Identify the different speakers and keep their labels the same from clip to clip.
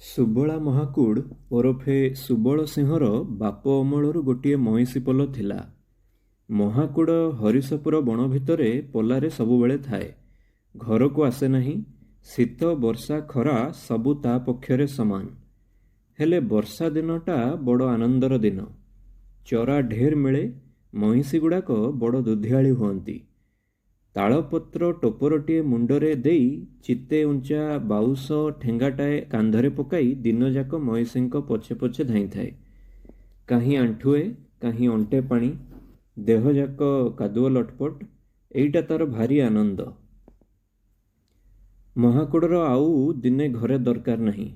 Speaker 1: ସୁବଳା ମହାକୁଡ଼ ଓରଫେ ସୁବଳ ସିଂହର ବାପ ଅମଳରୁ ଗୋଟିଏ ମଇଁଷି ପୋଲ ଥିଲା। ମହାକୁଡ଼ ହରିଶପୁର ବଣ ଭିତରେ ପୋଲାରେ ସବୁବେଳେ ଥାଏ। ଘରକୁ ଆସେ ନାହିଁ। ଶୀତ ବର୍ଷା ଖରା ସବୁ ତା ପକ୍ଷରେ ସମାନ। ହେଲେ ବର୍ଷା ଦିନଟା ବଡ଼ ଆନନ୍ଦର ଦିନ। ଚରା ଢେର ମିଳେ। ମଇଁଷିଗୁଡ଼ାକ ବଡ଼ ଦୁଧିଆଳି ହୁଅନ୍ତି। ତାଳପତ୍ର ଟୋପରଟିଏ ମୁଣ୍ଡରେ ଦେଇ ଚିତେ ଉଞ୍ଚା ବାଉଁଶ ଠେଙ୍ଗାଟାଏ କାନ୍ଧରେ ପକାଇ ଦିନଯାକ ମଇଁଷିଙ୍କ ପଛେ ପଛେ ଧାଇଁଥାଏ। କାହିଁ ଆଣ୍ଠୁଏ, କାହିଁ ଅଣ୍ଟେ ପାଣି, ଦେହଯାକ କାଦୁଅ ଲଟପଟ। ଏଇଟା ତାର ଭାରି ଆନନ୍ଦ। ମହାକୁଡ଼ର ଆଉ ଦିନେ ଘରେ ଦରକାର ନାହିଁ।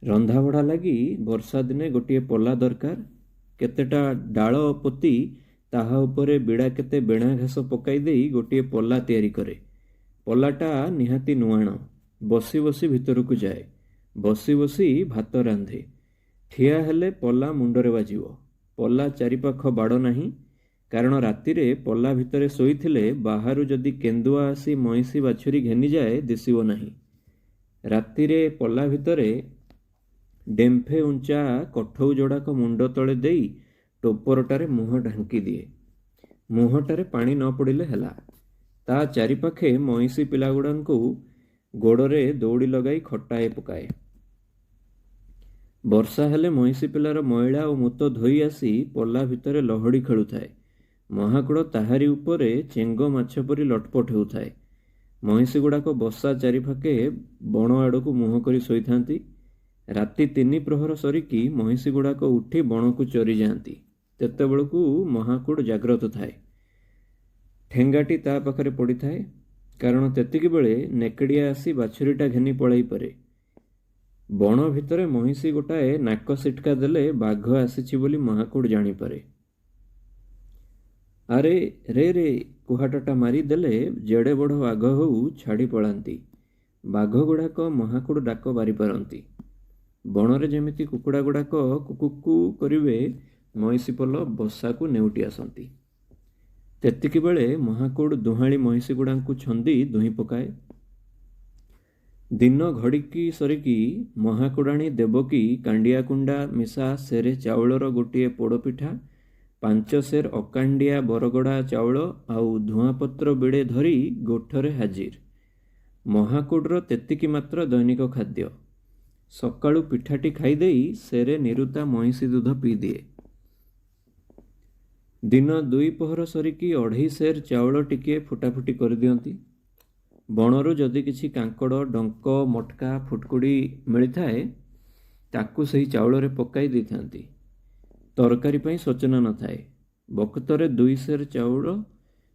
Speaker 1: ରନ୍ଧାବଢ଼ା ଲାଗି ବର୍ଷା ଦିନେ ଗୋଟିଏ ପୋଲା ଦରକାର। କେତେଟା ଡାଳ ପୋତି ତାହା ଉପରେ ବିଡ଼ା କେତେ ବେଣା ଘାସ ପକାଇ ଦେଇ ଗୋଟିଏ ପୋଲା ତିଆରି କରେ। ପୋଲାଟା ନିହାତି ନୁଆଣ। ବସି ବସି ଭିତରକୁ ଯାଏ। ବସି ବସି ଭାତ ରାନ୍ଧେ। ଠିଆ ହେଲେ ପୋଲା ମୁଣ୍ଡରେ ବାଜିବ। ପୋଲା ଚାରିପାଖ ବାଡ଼ ନାହିଁ, କାରଣ ରାତିରେ ପୋଲା ଭିତରେ ଶୋଇଥିଲେ ବାହାରୁ ଯଦି କେନ୍ଦୁଆ ଆସି ମଇଁଷି ବାଛୁରୀ ଘେନିଯାଏ ଦିଶିବ ନାହିଁ। ରାତିରେ ପୋଲା ଭିତରେ ଡେମ୍ଫେ ଉଞ୍ଚା କଠଉ ଯୋଡ଼ାକ ମୁଣ୍ଡ ତଳେ ଦେଇ ଟୋପରଟାରେ ମୁହଁ ଢାଙ୍କି ଦିଏ। ମୁହଁଟାରେ ପାଣି ନ ପଡ଼ିଲେ ହେଲା। ତା ଚାରିପାଖେ ମଇଁଷି ପିଲାଗୁଡ଼ାଙ୍କୁ ଗୋଡ଼ରେ ଦଉଡ଼ି ଲଗାଇ ଖଟାଏ ପକାଏ। ବର୍ଷା ହେଲେ ମଇଁଷି ପିଲାର ମଇଳା ଓ ମୁତ ଧୋଇ ଆସି ପୋଲା ଭିତରେ ଲହଡ଼ି ଖେଳୁଥାଏ। ମହାକୁଡ଼ ତାହାରି ଉପରେ ଚେଙ୍ଗ ମାଛ ପରି ଲଟପଟ ହେଉଥାଏ। ମଇଁଷିଗୁଡ଼ାକ ବସା ଚାରିପାଖେ ବଣ ଆଡ଼କୁ ମୁହଁ କରି ଶୋଇଥାନ୍ତି। ରାତି 3 ପ୍ରହର ସରିକି ମଇଁଷିଗୁଡ଼ାକ ଉଠି ବଣକୁ ଚରିଯାଆନ୍ତି। ତେତେବେଳକୁ ମହାକୁଡ଼ ଜାଗ୍ରତ ଥାଏ। ଠେଙ୍ଗାଟି ତା ପାଖରେ ପଡ଼ିଥାଏ, କାରଣ ତେତିକି ବେଳେ ନେକେଡ଼ିଆ ଆସି ବାଛୁରୀଟା ଘେନି ପଳାଇ ପାରେ। ବଣ ଭିତରେ ମଇଁଷି ଗୋଟାଏ ନାକ ସିଟକା ଦେଲେ ବାଘ ଆସିଛି ବୋଲି ମହାକୁଡ଼ ଜାଣିପାରେ। ଆରେ ରେ ରେ କୁହାଟଟା ମାରି ଦେଲେ ଯେଡ଼େ ବଡ଼ ବାଘ ହଉ ଛାଡ଼ି ପଳାନ୍ତି। ବାଘଗୁଡ଼ାକ ମହାକୁଡ଼ ଡାକ ବାରିପାରନ୍ତି। ବଣରେ ଯେମିତି କୁକୁଡ଼ାଗୁଡ଼ାକ କୁକୁକୁ କରିବେ, ମଇଁଷି ପୋଲ ବସାକୁ ନେଉଟି ଆସନ୍ତି। ତେତିକି ବେଳେ ମହାକୁଡ଼ ଦୁହାଁଳି ମଇଁଷିଗୁଡ଼ାଙ୍କୁ ଛନ୍ଦି ଦୁହିଁ ପକାଏ। ଦିନ ଘଡ଼ିକି ସରିକି ମହାକୁଡ଼ାଣୀ ଦେବକୀ କାଣ୍ଡିଆକୁଣ୍ଡା ମିଶା ସେରେ ଚାଉଳର ଗୋଟିଏ ପୋଡ଼ପିଠା, 5 ସେର ଅକାଣ୍ଡିଆ ବରଗଡ଼ା ଚାଉଳ ଆଉ ଧୂଆଁପତ୍ର ବିଡ଼େ ଧରି ଗୋଠରେ ହାଜିର। ମହାକୁଡ଼ର ତେତିକି ମାତ୍ର ଦୈନିକ ଖାଦ୍ୟ। ସକାଳୁ ପିଠାଟି ଖାଇଦେଇ ସେରେ ନିରୁତା ମଇଁଷି ଦୁଧ ପିଇଦିଏ। ଦିନ 2 ପହର ସରିକି 2.5 ସେର ଚାଉଳ ଟିକିଏ ଫୁଟାଫୁଟି କରିଦିଅନ୍ତି। ବଣରୁ ଯଦି କିଛି କାଙ୍କଡ଼, ଡଙ୍କ, ମଟକା, ଫୁଟକୁଡ଼ି ମିଳିଥାଏ, ତାକୁ ସେହି ଚାଉଳରେ ପକାଇ ଦେଇଥାନ୍ତି। ତରକାରୀ ପାଇଁ ଶୋଚନା ନଥାଏ। ବକ୍ତରେ 2 ସେର ଚାଉଳ,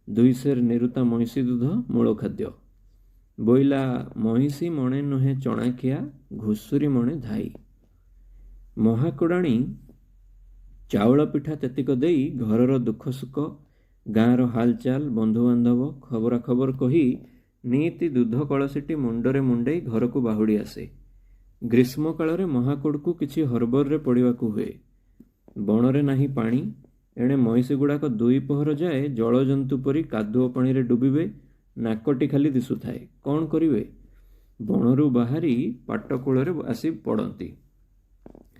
Speaker 1: 2 ସେର ନିରୁତା ମଇଁଷି ଦୁଧ ମୂଳ ଖାଦ୍ୟ। ବୋଇଲା ମଇଁଷି ମଣେ ନୁହେଁ ଚଣାଖିଆ, ଘୁଷୁରୀ ମଣେ ଧାଇ। ମହାକୁଡ଼ାଣୀ ଚାଉଳ ପିଠା ତେତିକ ଦେଇ ଘରର ଦୁଃଖ ସୁଖ, ଗାଁର ହାଲଚାଲ, ବନ୍ଧୁବାନ୍ଧବ, ଖବରାଖବର କହି ନିଇତି ଦୁଧ କଳସିଟି ମୁଣ୍ଡରେ ମୁଣ୍ଡେଇ ଘରକୁ ବାହୁଡ଼ି ଆସେ। ଗ୍ରୀଷ୍ମ କାଳରେ ମହାକୁଡ଼କୁ କିଛି ହରବରରେ ପଡ଼ିବାକୁ ହୁଏ। ବଣରେ ନାହିଁ ପାଣି। ଏଣେ ମଇଁଷିଗୁଡ଼ାକ 2 ପହର ଯାଏ ଜଳଜନ୍ତୁ ପରି କାଦୁଅ ପାଣିରେ ଡୁବିବେ। ନାକଟି ଖାଲି ଦିଶୁଥାଏ। କ'ଣ କରିବେ? ବଣରୁ ବାହାରି ପାଟକୂଳରେ ଆସି ପଡ଼ନ୍ତି।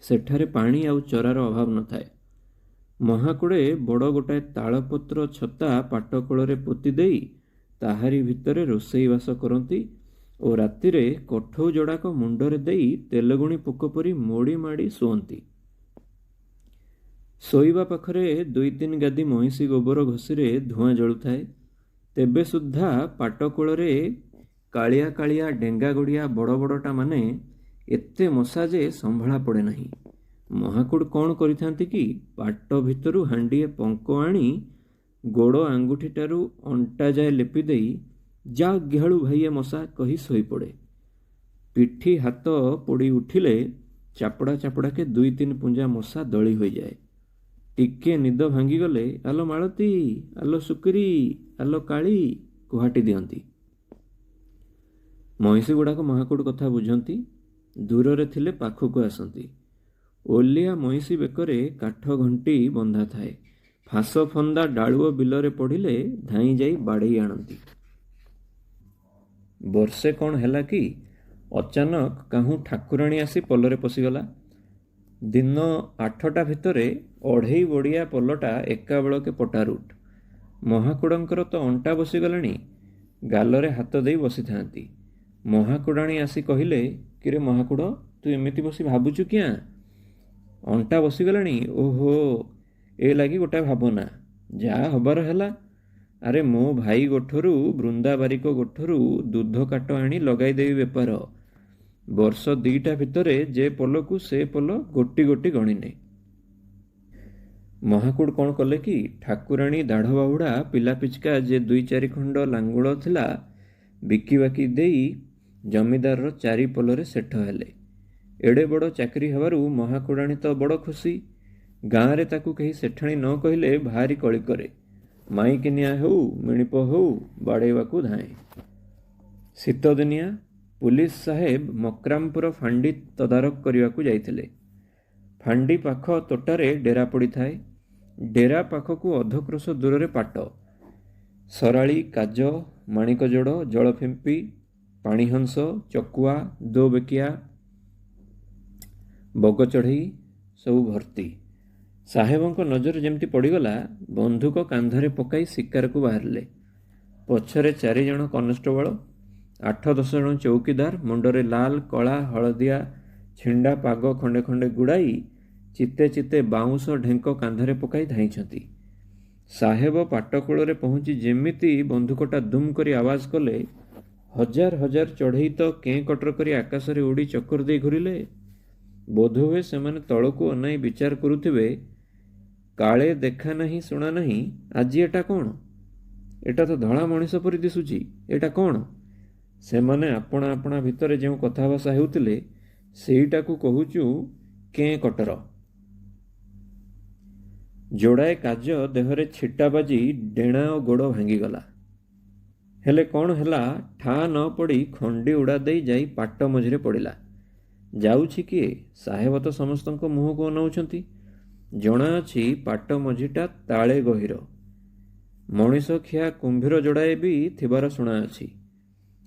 Speaker 1: ସେଠାରେ ପାଣି ଆଉ ଚରାର ଅଭାବ ନଥାଏ। ମହାକୁଡ଼େ ବଡ଼ ଗୋଟାଏ ତାଳପତ୍ର ଛତା ପାଟକୂଳରେ ପୋତି ଦେଇ ତାହାରି ଭିତରେ ରୋଷେଇବାସ କରନ୍ତି ଓ ରାତିରେ କଠଉ ଯୋଡ଼ାକ ମୁଣ୍ଡରେ ଦେଇ ତେଲଗୁଣି ପୋକ ପରି ମୋଡ଼ି ମାଡ଼ି ଶୁଅନ୍ତି। ଶୋଇବା ପାଖରେ 2-3 ଗାଦି ମଇଁଷି ଗୋବର ଘଷିରେ ଧୂଆଁ ଜଳୁଥାଏ। ତେବେ ସୁଦ୍ଧା ପାଟକୂଳରେ କାଳିଆ କାଳିଆ ଡେଙ୍ଗା ଗଡ଼ିଆ ବଡ଼ ବଡ଼ଟା ମାନେ ଏତେ ମଶା ଯେ ସମ୍ଭାଳା ପଡ଼େ ନାହିଁ। ମହାକୁଡ଼ କ'ଣ କରିଥାନ୍ତି କି, ପାଟ ଭିତରୁ ହାଣ୍ଡିଏ ପଙ୍କ ଆଣି ଗୋଡ଼ ଆଙ୍ଗୁଠିଟାରୁ ଅଣ୍ଟା ଯାଏ ଲେପି ଦେଇ ଯା ଘେଳୁ ଭାଇଏ ମଶା କହି ଶୋଇପଡ଼େ। ପିଠି ହାତ ପୋଡ଼ି ଉଠିଲେ ଚାପଡ଼ା ଚାପଡ଼ାକେ 2-3 ପୁଞ୍ଜା ମଶା ଦଳି ହୋଇଯାଏ। ଟିକେ ନିଦ ଭାଙ୍ଗିଗଲେ ଆଲୋ ମାଳତୀ, ଆଲୋ ଶୁକିରି, ଆଲୋ କାଳି କୁହାଟି ଦିଅନ୍ତି। ମଇଁଷିଗୁଡ଼ାକ ମହାକୁଡ଼ କଥା ବୁଝନ୍ତି। ଦୂରରେ ଥିଲେ ପାଖକୁ ଆସନ୍ତି। ଓଲିଆ ମଇଁଷି ବେକରେ କାଠ ଘଣ୍ଟି ବନ୍ଧା ଥାଏ। ଫାଶ ଫନ୍ଦା ଡାଳୁଅ ବିଲରେ ପଡ଼ିଲେ ଧାଇଁ ଯାଇ ବାଡ଼େଇ ଆଣନ୍ତି। ବର୍ଷେ କ'ଣ ହେଲା କି ଅଚାନକ କାହୁଁ ଠାକୁରାଣୀ ଆସି ପୋଲରେ ପଶିଗଲା। ଦିନ 8ଟା ଭିତରେ 2.5 ବଡ଼ିଆ ପୋଲଟା ଏକାବେଳକେ ପଟାରୁଟ। ମହାକୁଡ଼ଙ୍କର ତ ଅଣ୍ଟା ବସିଗଲାଣି। ଗାଲରେ ହାତ ଦେଇ ବସିଥାନ୍ତି। ମହାକୁଡ଼ାଣୀ ଆସି କହିଲେ, କିରେ ମହାକୁଡ଼, ତୁ ଏମିତି ବସି ଭାବୁଛୁ କିଆଁ? ଅଣ୍ଟା ବସିଗଲାଣି? ଓହୋ, ଏ ଲାଗି ଗୋଟାଏ ଭାବନା। ଯାହା ହବାର ହେଲା। ଆରେ ମୋ ଭାଇ ଗୋଠରୁ, ବୃନ୍ଦାବାରିକ ଗୋଠରୁ ଦୁଧ କାଟ ଆଣି ଲଗାଇଦେବି ବେପାର। ବର୍ଷ 2ଟା ଭିତରେ ଯେ ପୋଲକୁ ସେ ପୋଲ ଗୋଟି ଗୋଟି ଗଣିନେ। ମହାକୁଡ଼ କ'ଣ କଲେ କି, ଠାକୁରାଣୀ ଦାଢ଼ ବାହୁଡ଼ା ପିଲା ପିଚକା ଯେ 2-4 ଖଣ୍ଡ ଲାଙ୍ଗୁଳ ଥିଲା ବିକିବାକି ଦେଇ ଜମିଦାରର 4 ପୋଲରେ ସେଠ ହେଲେ। ଏଡ଼େ ବଡ଼ ଚାକିରି ହେବାରୁ ମହାକୁଡ଼ାଣୀ ତ ବଡ଼ ଖୁସି। ଗାଁରେ ତାକୁ କେହି ସେଠାଣୀ ନ କହିଲେ ଭାରି କଳି କରେ। ମାଇକିନିଆ ହେଉ, ମିଣିପ ହେଉ, ବାଡ଼େଇବାକୁ ଧାଏଁ। ଶୀତଦିନିଆ ପୁଲିସ ସାହେବ ମକ୍ରାମପୁର ଫାଣ୍ଡି ତଦାରଖ କରିବାକୁ ଯାଇଥିଲେ। ଫାଣ୍ଡି ପାଖ ତୋଟାରେ ଡେରା ପଡ଼ିଥାଏ। ଡେରା ପାଖକୁ ଅଧକ୍ରୋଶ ଦୂରରେ ପାଟ। ସରାଳି, କାଜ, ମାଣିକଜୋଡ଼, ଜଳଫିମ୍ପି, ପାଣିହଂସ, ଚକୁଆ, ଦୋବେକିଆ, ବଗଚଢ଼େଇ ସବୁ ଭର୍ତ୍ତି। ସାହେବଙ୍କ ନଜର ଯେମିତି ପଡ଼ିଗଲା, ବନ୍ଧୁକ କାନ୍ଧରେ ପକାଇ ଶିକାରକୁ ବାହାରିଲେ। ପଛରେ 4 ଜଣ କନେଷ୍ଟବଳ, 8-10 ଜଣ ଚୌକିଦାର ମୁଣ୍ଡରେ ଲାଲ, କଳା, ହଳଦିଆ ଛିଣ୍ଡା ପାଗ ଖଣ୍ଡେ ଖଣ୍ଡେ ଗୁଡ଼ାଇ ଚିତେ ଚିତେ ବାଉଁଶ ଢେଙ୍କ କାନ୍ଧରେ ପକାଇ ଧାଇଁଛନ୍ତି। ସାହେବ ପାଟକୂଳରେ ପହଞ୍ଚି ଯେମିତି ବନ୍ଧୁକଟା ଦୁମ୍ କରି ଆୱାଜ କଲେ, ହଜାର ହଜାର ଚଢ଼େଇ ତ କେଁ କଟର କରି ଆକାଶରେ ଉଡ଼ି ଚକ୍କର ଦେଇ ଘୂରିଲେ। ବୋଧହୁଏ ସେମାନେ ତଳକୁ ଅନାଇ ବିଚାର କରୁଥିବେ, କାଳେ ଦେଖା ନାହିଁ ଶୁଣା ନାହିଁ, ଆଜି ଏଟା କ'ଣ? ଏଟା ତ ଧଳା ମଣିଷ ପରି ଦିଶୁଛି, ଏଟା କ'ଣ? ସେମାନେ ଆପଣା ଆପଣା ଭିତରେ ଯେଉଁ କଥାଭାଷା ହେଉଥିଲେ, ସେଇଟାକୁ କହୁଛୁ କେଁ କଟର। ଯୋଡ଼ାଏ କାଜ ଦେହରେ ଛିଟା ବାଜି ଡେଣା ଓ ଗୋଡ଼ ଭାଙ୍ଗିଗଲା। ହେଲେ କ'ଣ ହେଲା, ଠା ନ ପଡ଼ି ଖଣ୍ଡି ଉଡ଼ା ଦେଇ ଯାଇ ପାଟ ମଝିରେ ପଡ଼ିଲା। ଯାଉଛି କିଏ? ସାହେବ ତ ସମସ୍ତଙ୍କ ମୁହଁକୁ ଅନାଉଛନ୍ତି। ଜଣାଅଛି ପାଟ ମଝିଟା ତାଳେ ଗହୀର। ମଣିଷ ଖିଆ କୁମ୍ଭୀର ଯୋଡ଼ାଏ ବି ଥିବାର ଶୁଣାଅଛି।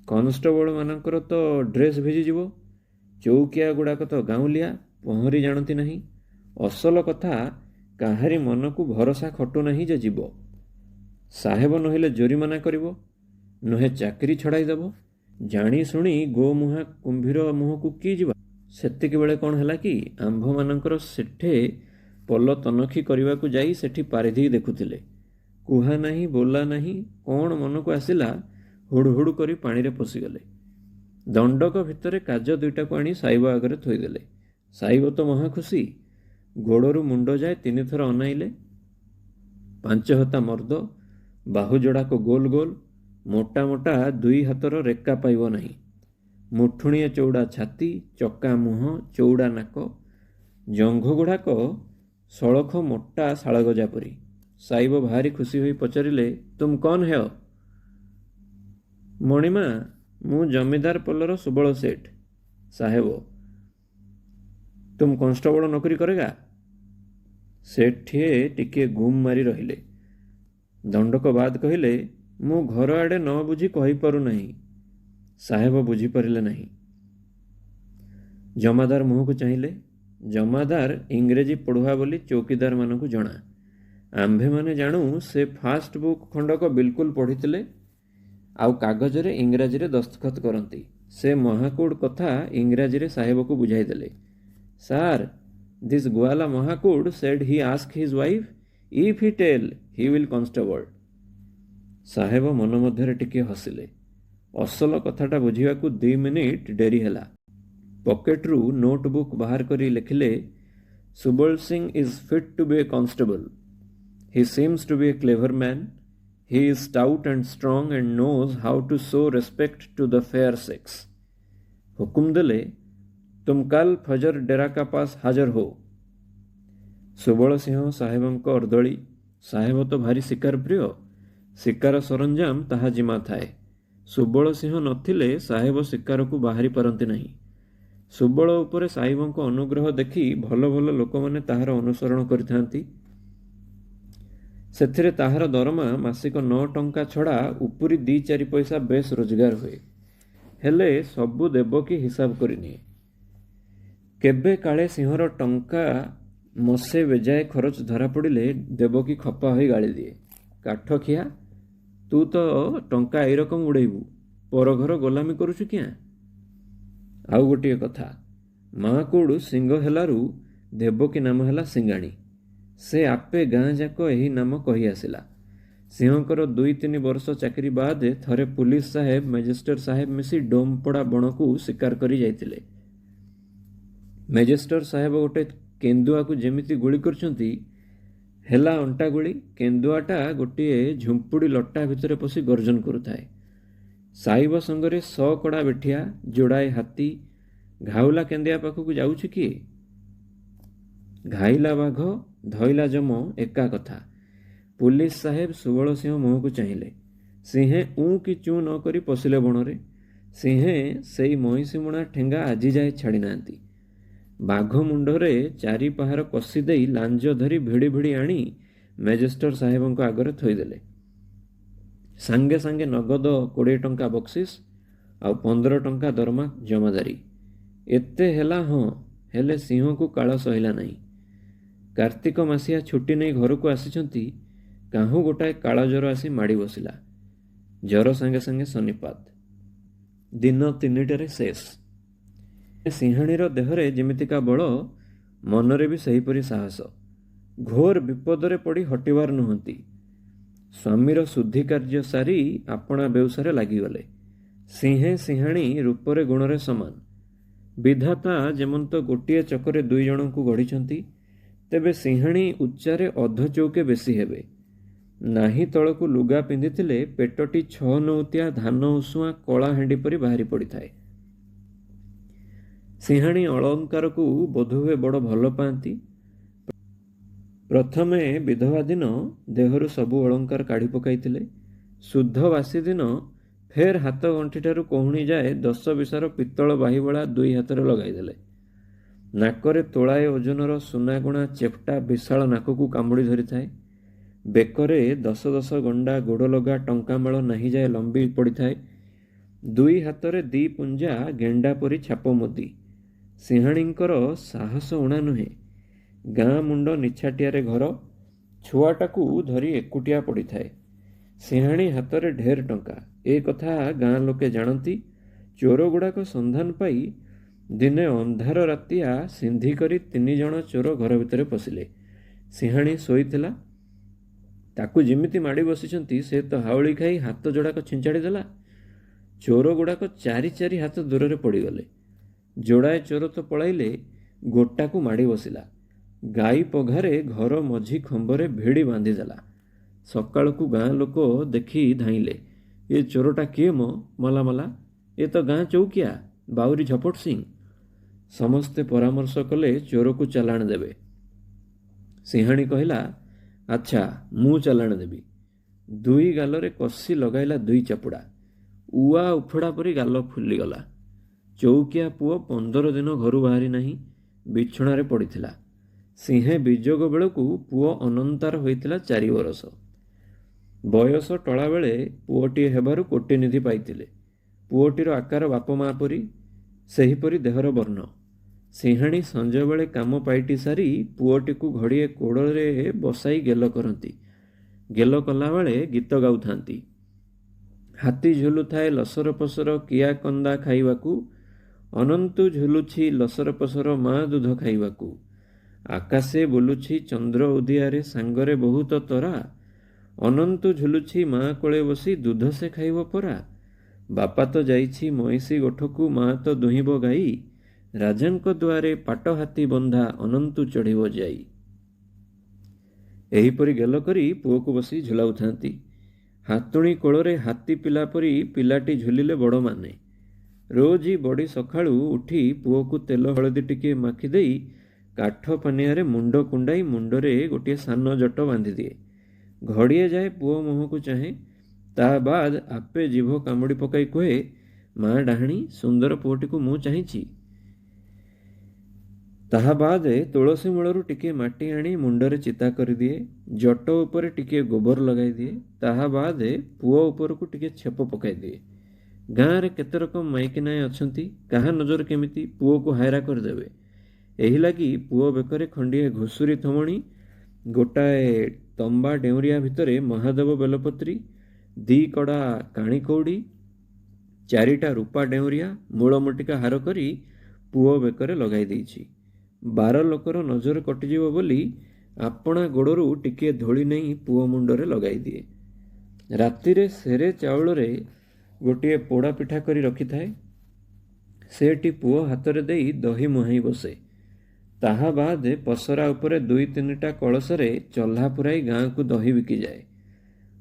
Speaker 1: କନେଷ୍ଟବଳମାନଙ୍କର ତ ଡ୍ରେସ୍ ଭିଜିଯିବ। ଚୌକିଆ ଗୁଡ଼ାକ ତ ଗାଉଁଲିଆ, ପହଁରି ଜାଣନ୍ତି ନାହିଁ। ଅସଲ କଥା, କାହାରି ମନକୁ ଭରସା ଖଟୁ ନାହିଁ ଯେ ଯିବ। ସାହେବ ନହେଲେ ଜୋରିମାନା କରିବ, ନୁହେଁ ଚାକିରି ଛଡ଼ାଇ ଦେବ। ଜାଣି ଶୁଣି ଗୋମୁହାଁ କୁମ୍ଭୀର ମୁହଁକୁ କି ଯିବା? ସେତିକିବେଳେ କ'ଣ ହେଲା କି, ଆମ୍ଭମାନଙ୍କର ସେଠେ ପୋଲ ତନଖି କରିବାକୁ ଯାଇ ସେଠି ପାରିଧି ଦେଖୁଥିଲେ। କୁହା ନାହିଁ, ବୋଲା ନାହିଁ, କ'ଣ ମନକୁ ଆସିଲା, ହୁଡ଼ୁ ହୁଡ଼ୁ କରି ପାଣିରେ ପଶିଗଲେ। ଦଣ୍ଡକ ଭିତରେ କାଜ 2ଟାକୁ ଆଣି ସାଇବ ଆଗରେ ଥୋଇଦେଲେ। ସାଇବ ତ ମହା ଖୁସି। ଗୋଡ଼ରୁ ମୁଣ୍ଡ ଯାଏ 3 ଥର ଅନାଇଲେ। 5 ହତା ମର୍ଦ, ବାହୁ ଯୋଡ଼ାକ ଗୋଲ ଗୋଲ, ମୋଟା ମୋଟା 2 ହାତର ରେକା ପାଇବ ନାହିଁ। ମୁଠୁଣିଏ ଚଉଡ଼ା ଛାତି, ଚକା ମୁହଁ, ଚଉଡ଼ା ନାକ, ଜଙ୍ଘ ଗୁଡ଼ାକ ସଳଖ ମୋଟା ଶାଳଗଜା ପରି। ସାଇବ ଭାରି ଖୁସି ହୋଇ ପଚାରିଲେ, ତୁମ କଣ ହେଅ? ମଣିମା, ମୁଁ ଜମିଦାର ପୋଲର ସୁବଳ ସେଠ। ସାହେବ, ତୁମ କନେଷ୍ଟବଳ ନୌକରି କରେଗା? ସେଠିଏ ଟିକିଏ ଗୁମ୍ ମାରି ରହିଲେ। ଦଣ୍ଡକ ବାଦ କହିଲେ, ମୁଁ ଘର ଆଡ଼େ ନ ବୁଝି କହିପାରୁନାହିଁ। ସାହେବ ବୁଝିପାରିଲେ ନାହିଁ। ଜମାଦାର ମୁହଁକୁ ଚାହିଁଲେ। ଜମାଦାର ଇଂରେଜୀ ପଢ଼ୁଆ ବୋଲି ଚୌକିଦାରମାନଙ୍କୁ ଜଣା। ଆମ୍ଭେମାନେ ଜାଣୁ ସେ ଫାଷ୍ଟ ବୁକ୍ ଖଣ୍ଡକ ବିଲକୁଲ ପଢ଼ିଥିଲେ, ଆଉ କାଗଜରେ ଇଂରାଜୀରେ ଦସ୍ତଖତ କରନ୍ତି। ସେ ମହାକୁଡ଼ କଥା ଇଂରାଜୀରେ ସାହେବକୁ ବୁଝାଇଦେଲେ। ସାର୍, ଦିସ୍ ଗୋଆଲା Mahakud said he ask his wife if he tell he will constable. ସାହେବ ମନ ମଧ୍ୟରେ ଟିକିଏ ହସିଲେ। ଅସଲ କଥାଟା ବୁଝିବାକୁ 2 ମିନିଟ୍ ଡେରି ହେଲା। ପକେଟରୁ ନୋଟବୁକ୍ ବାହାର କରି ଲେଖିଲେ, Subal Singh is fit to be a constable. He seems to be a clever man. He is stout and strong and knows how to show respect to the fair sex. ହୁକୁମ ଦେଲେ, ତୁମ କାଲ ଫଜର ଡେରା କା ପାସ ହାଜର ହୋ। ସୁବଳ ସିଂହ ସାହେବଙ୍କ ଅର୍ଦ୍ଦଳି। ସାହେବ ତ ଭାରି ଶିକାର ପ୍ରିୟ। ଶିକାର ସରଞ୍ଜାମ ତାହା ଜିମା ଥାଏ। ସୁବଳ ସିଂହ ନଥିଲେ ସାହେବ ଶିକାରକୁ ବାହାରି ପାରନ୍ତି ନାହିଁ। ସୁବଳ ଉପରେ ସାହେବଙ୍କ ଅନୁଗ୍ରହ ଦେଖି ଭଲ ଭଲ ଲୋକମାନେ ତାହାର ଅନୁସରଣ କରିଥାନ୍ତି। ସେଥିରେ ତାହାର ଦରମା ମାସିକ 9 ଟଙ୍କା ଛଡ଼ା ଉପୁରି 2-4 ପଇସା ବେଶ ରୋଜଗାର ହୁଏ। ହେଲେ ସବୁ ଦେବକୀ ହିସାବ କରିନିଏ। କେବେ କାଳେ ସିଂହର ଟଙ୍କା ମସେ ବେଜାଏ ଖରଚ ଧରା ପଡ଼ିଲେ ଦେବକୀ ଖପା ହୋଇ ଗାଳିଦିଏ, କାଠ ଖିଆ, ତୁ ତ ଟଙ୍କା ଏଇ ରକମ ଉଡ଼େଇବୁ, ପର ଘର ଗୋଲାମୀ କରୁଛୁ କିଆଁ? ଆଉ ଗୋଟିଏ କଥା, ମା କୋଉଠୁ ସିଂହ ହେଲାରୁ ଦେବକୀ ନାମ ହେଲା ସିଙ୍ଗାଣୀ। ସେ ଆପେ ଗାଁ ଯାକ ଏହି ନାମ କହି ଆସିଲା। ସିଂହଙ୍କର 2-3 ବର୍ଷ ଚାକିରି ବାଦେ ଥରେ ପୁଲିସ ସାହେବ ମେଜିଷ୍ଟ୍ରେଟ ସାହେବ ମିଶି ଡୋମପଡ଼ା ବଣକୁ ଶିକାର କରି ଯାଇଥିଲେ। ମେଜିଷ୍ଟ୍ରେଟ ସାହେବ ଗୋଟେ କେନ୍ଦୁଆକୁ ଯେମିତି ଗୁଳି କରିଛନ୍ତି, ହେଲା ଅଣ୍ଟା ଗୁଳି। କେନ୍ଦୁଆଟା ଗୋଟିଏ ଝୁମ୍ପୁଡ଼ି ଲଟା ଭିତରେ ପଶି ଗର୍ଜନ କରୁଥାଏ। ସାଇବ ସଙ୍ଗରେ 100 କଡ଼ା ବେଠିଆ, ଯୋଡ଼ାଏ ହାତୀ, ଘାଉଲା କେନ୍ଦିଆ ପାଖକୁ ଯାଉଛି କିଏ? ଘାଇଲା ବାଘ, ଧଇଲା ଯମ ଏକା କଥା। ପୁଲିସ ସାହେବ ସୁବଳ ସିଂହ ମୁହଁକୁ ଚାହିଁଲେ। ସିଂହେ ଉଁ କି ଚୁଁ ନ କରି ପଶିଲେ ବଣରେ। ସିଂହେ ସେଇ ମଇଁଷିମୁଣା ଠେଙ୍ଗା ଆଜି ଯାଏ ଛାଡ଼ି ନାହାନ୍ତି। ବାଘ ମୁଣ୍ଡରେ 4 ପାହାର କଷି ଦେଇ ଲାଞ୍ଜ ଧରି ଭିଡ଼ି ଭିଡ଼ି ଆଣି ମେଜିଷ୍ଟ୍ରେଟ ସାହେବଙ୍କ ଆଗରେ ଥୋଇଦେଲେ। ସାଙ୍ଗେ ସାଙ୍ଗେ ନଗଦ 20 ଟଙ୍କା ବକ୍ସିସ୍ ଆଉ 15 ଟଙ୍କା ଦରମା ଜମାଦାରୀ। ଏତେ ହେଲା, ହଁ, ହେଲେ ସିଂହକୁ କାଳ ସହିଲା ନାହିଁ। କାର୍ତ୍ତିକ ମାସିଆ ଛୁଟି ନେଇ ଘରକୁ ଆସିଛନ୍ତି, କାହୁଁ ଗୋଟାଏ କାଳ ଜ୍ୱର ଆସି ମାଡ଼ି ବସିଲା। ଜ୍ୱର ସାଙ୍ଗେ ସାଙ୍ଗେ ସନ୍ନିପାତ। ଦିନ 3ଟାରେ ଶେଷ। ସିଂହାଣୀର ଦେହରେ ଯେମିତିକା ବଳ, ମନରେ ବି ସେହିପରି ସାହସ। ଘୋର ବିପଦରେ ପଡ଼ି ହଟିବାର ନୁହନ୍ତି। ସ୍ୱାମୀର ଶୁଦ୍ଧି କାର୍ଯ୍ୟ ସାରି ଆପଣା ବେଉସାରେ ଲାଗିଗଲେ। ସିଂହେ ସିଂହାଣୀ ରୂପରେ ଗୁଣରେ ସମାନ। ବିଧାତା ଯେମନ୍ତ ଗୋଟିଏ ଚକରେ 2 ଜଣଙ୍କୁ ଗଢ଼ିଛନ୍ତି, ତେବେ ସିଂହାଣୀ ଉଚ୍ଚାରେ ଅଧ ଚୌକେ ବେଶୀ ହେବେ। ନାହିଁ ତଳକୁ ଲୁଗା ପିନ୍ଧିଥିଲେ ପେଟଟି 6 ନଉତିଆ ଧାନ ଉଷୁଆଁ କଳା ହାଣ୍ଡି ପରି ବାହାରି ପଡ଼ିଥାଏ। ସିଂହାଣୀ ଅଳଙ୍କାରକୁ ବୋଧହୁଏ ବଡ଼ ଭଲ ପାଆନ୍ତି। ପ୍ରଥମେ ବିଧବା ଦିନ ଦେହରୁ ସବୁ ଅଳଙ୍କାର କାଢ଼ି ପକାଇଥିଲେ। ଶୁଦ୍ଧ ବାସି ଦିନ ଫେର ହାତ ଗଣ୍ଠିଠାରୁ କହୁଣୀ ଯାଏ 10 ବିଶାର ପିତ୍ତଳ ବାହିବଳା 2 ହାତରେ ଲଗାଇଦେଲେ। ନାକରେ ତୋଳାଏ ଓଜନର ସୁନାଗୁଣା ଚେପ୍ଟା ବିଶାଳ ନାକକୁ କାମୁଡ଼ି ଧରିଥାଏ। ବେକରେ 10 ଗଣ୍ଡା ଗୋଡ଼ଲଗା ଟଙ୍କାମାଳ ନାହିଁ ଯାଏ ଲମ୍ବି ପଡ଼ିଥାଏ। 2 ହାତରେ 2 ପୁଞ୍ଜା ଗେଣ୍ଡା ପରି ଛାପ ମୁଦି। ସିଂହାଣୀଙ୍କର ସାହସ ଉଣା ନୁହେଁ। ଗାଁ ମୁଣ୍ଡ ନିଛାଟିଆରେ ଘର, ଛୁଆଟାକୁ ଧରି ଏକୁଟିଆ ପଡ଼ିଥାଏ। ସିଂହାଣୀ ହାତରେ ଢେର ଟଙ୍କା, ଏ କଥା ଗାଁ ଲୋକେ ଜାଣନ୍ତି। ଚୋରଗୁଡ଼ାକ ସନ୍ଧାନ ପାଇ ଦିନେ ଅନ୍ଧାର ରାତିଆ ସିନ୍ଧି କରି 3 ଜଣ ଚୋର ଘର ଭିତରେ ପଶିଲେ। ସିଂହାଣୀ ଶୋଇଥିଲା। ତାକୁ ଯେମିତି ମାଡ଼ି ବସିଛନ୍ତି, ସେ ତ ହାଉଳି ଖାଇ ହାତ ଯୋଡ଼ାକ ଛିଞ୍ଚାଡ଼ି ଦେଲା। ଚୋରଗୁଡ଼ାକ 4 ହାତ ଦୂରରେ ପଡ଼ିଗଲେ। ଯୋଡ଼ାଏ ଚୋର ତ ପଳାଇଲେ, ଗୋଟାକୁ ମାଡ଼ି ବସିଲା। ଗାଈ ପଘାରେ ଘର ମଝି ଖମ୍ବରେ ଭିଡ଼ି ବାନ୍ଧିଦେଲା। ସକାଳକୁ ଗାଁ ଲୋକ ଦେଖି ଧାଇଁଲେ। ଏ ଚୋରଟା କିଏ ମ? ମଲା ମଲା, ଏ ତ ଗାଁ ଚୌକିଆ ବାଉରୀ ଝପଟ ସିଂ। ସମସ୍ତେ ପରାମର୍ଶ କଲେ ଚୋରକୁ ଚାଲାଣ ଦେବେ। ସିଂହାଣୀ କହିଲା, ଆଚ୍ଛା, ମୁଁ ଚାଲାଣ ଦେବି। 2 ଗାଲରେ କଷି ଲଗାଇଲା 2 ଚାପୁଡ଼ା। ଉଆ ଉଫଡ଼ା ପରି ଗାଲ ଫୁଲିଗଲା। ଚୌକିଆ ପୁଅ 15 ଦିନ ଘରୁ ବାହାରି ନାହିଁ, ବିଛଣାରେ ପଡ଼ିଥିଲା। ସିଂହେ ବିଯୋଗ ବେଳକୁ ପୁଅ ଅନନ୍ତାର ହୋଇଥିଲା 4 ବରଷ। ବୟସ ଟଳା ବେଳେ ପୁଅଟିଏ ହେବାରୁ କୋଟିନିଧି ପାଇଥିଲେ। ପୁଅଟିର ଆକାର ବାପ ମା ପରି, ସେହିପରି ଦେହର ବର୍ଣ୍ଣ। ସିଂହାଣୀ ସଞ୍ଜବେଳେ କାମ ପାଇଟି ସାରି ପୁଅଟିକୁ ଘଡ଼ିଏ କୋଡ଼ରେ ବସାଇ ଗେଲ କରନ୍ତି। ଗେଲ କଲାବେଳେ ଗୀତ ଗାଉଥାନ୍ତି। ହାତୀ ଝୁଲୁଥାଏ ଲସର ପସର କିଆ କନ୍ଦା ଖାଇବାକୁ, ଅନନ୍ତୁ ଝୁଲୁଛି ଲସର ପସର ମା ଦୁଧ ଖାଇବାକୁ। ଆକାଶେ ବୁଲୁଛି ଚନ୍ଦ୍ର ଉଦିଆରେ ସାଙ୍ଗରେ ବହୁତ ତରା, ଅନନ୍ତୁ ଝୁଲୁଛି ମା କୋଳେ ବସି ଦୁଧ ସେ ଖାଇବ ପରା। ବାପା ତ ଯାଇଛି ମଇଁଷି ଗୋଠକୁ, ମା ତ ଦୁହିଁବ ଗାଈ, ରାଜାଙ୍କ ଦୁଆରେ ପାଟ ହାତୀ ବନ୍ଧା ଅନନ୍ତୁ ଚଢ଼ିବ ଯାଇ। ଏହିପରି ଗେଲ କରି ପୁଅକୁ ବସି ଝୁଲାଉଥାନ୍ତି। ହାତୁଣୀ କୋଳରେ ହାତୀ ପିଲା ପରି ପିଲାଟି ଝୁଲିଲେ ବଡ଼ ମାନେ। ରୋଜି ବଡ଼ି ସକାଳୁ ଉଠି ପୁଅକୁ ତେଲ ହଳଦୀ ଟିକିଏ ମାଖିଦେଇ କାଠ ପାନିଆରେ ମୁଣ୍ଡ କୁଣ୍ଡାଇ ମୁଣ୍ଡରେ ଗୋଟିଏ ସାନ ଜଟ ବାନ୍ଧିଦିଏ। ଘଡ଼ିଏ ଯାଏ ପୁଅ ମୁହଁକୁ ଚାହେଁ, ତା ବାଦ ଆପେ ଜିଭ କାମୁଡ଼ି ପକାଇ କୁହେ, ମା ଡାହାଣୀ, ସୁନ୍ଦର ପୁଅଟିକୁ ମୁଁ ଚାହିଁଛି। ତାହା ବାଦେ ତୁଳସୀ ମୂଳରୁ ଟିକିଏ ମାଟି ଆଣି ମୁଣ୍ଡରେ ଚିତା କରିଦିଏ। ଜଟ ଉପରେ ଟିକିଏ ଗୋବର ଲଗାଇଦିଏ। ତାହା ବାଦେ ପୁଅ ଉପରକୁ ଟିକିଏ ଛେପ ପକାଇଦିଏ। ଗାଁରେ କେତେ ରକମ ମାଇକିନାଏ ଅଛନ୍ତି, କାହା ନଜର କେମିତି ପୁଅକୁ ହାଇରା କରିଦେବେ। ଏହି ଲାଗି ପୁଅ ବେକରେ ଖଣ୍ଡିଏ ଘୁଷୁରୀ ଥମଣି, ଗୋଟାଏ ତମ୍ବା ଡେଉଁରିଆ ଭିତରେ ମହାଦେବ ବେଲପତ୍ରୀ, 2 କଡ଼ା କାଣି କଉଡ଼ି, 4ଟା ରୂପା ଡେଉଁରିଆ ମୂଳମୁଟିକା ହାର କରି ପୁଅ ବେକରେ ଲଗାଇ ଦେଇଛି। 12 ଲୋକର ନଜର କଟିଯିବ ବୋଲି ଆପଣା ଗୋଡ଼ରୁ ଟିକିଏ ଧୂଳି ନେଇ ପୁଅ ମୁଣ୍ଡରେ ଲଗାଇ ଦିଏ। ରାତିରେ ସେରେ ଚାଉଳରେ ଗୋଟିଏ ପୋଡ଼ା ପିଠା କରି ରଖିଥାଏ, ସେଠି ପୁଅ ହାତରେ ଦେଇ ଦହି ମୁହାଁଇ ବସେ। ତାହା ବାଦେ ପସରା ଉପରେ 2-3ଟା କଳସରେ ଚହ୍ଲା ପୁରାଇ ଗାଁକୁ ଦହି ବିକିଯାଏ।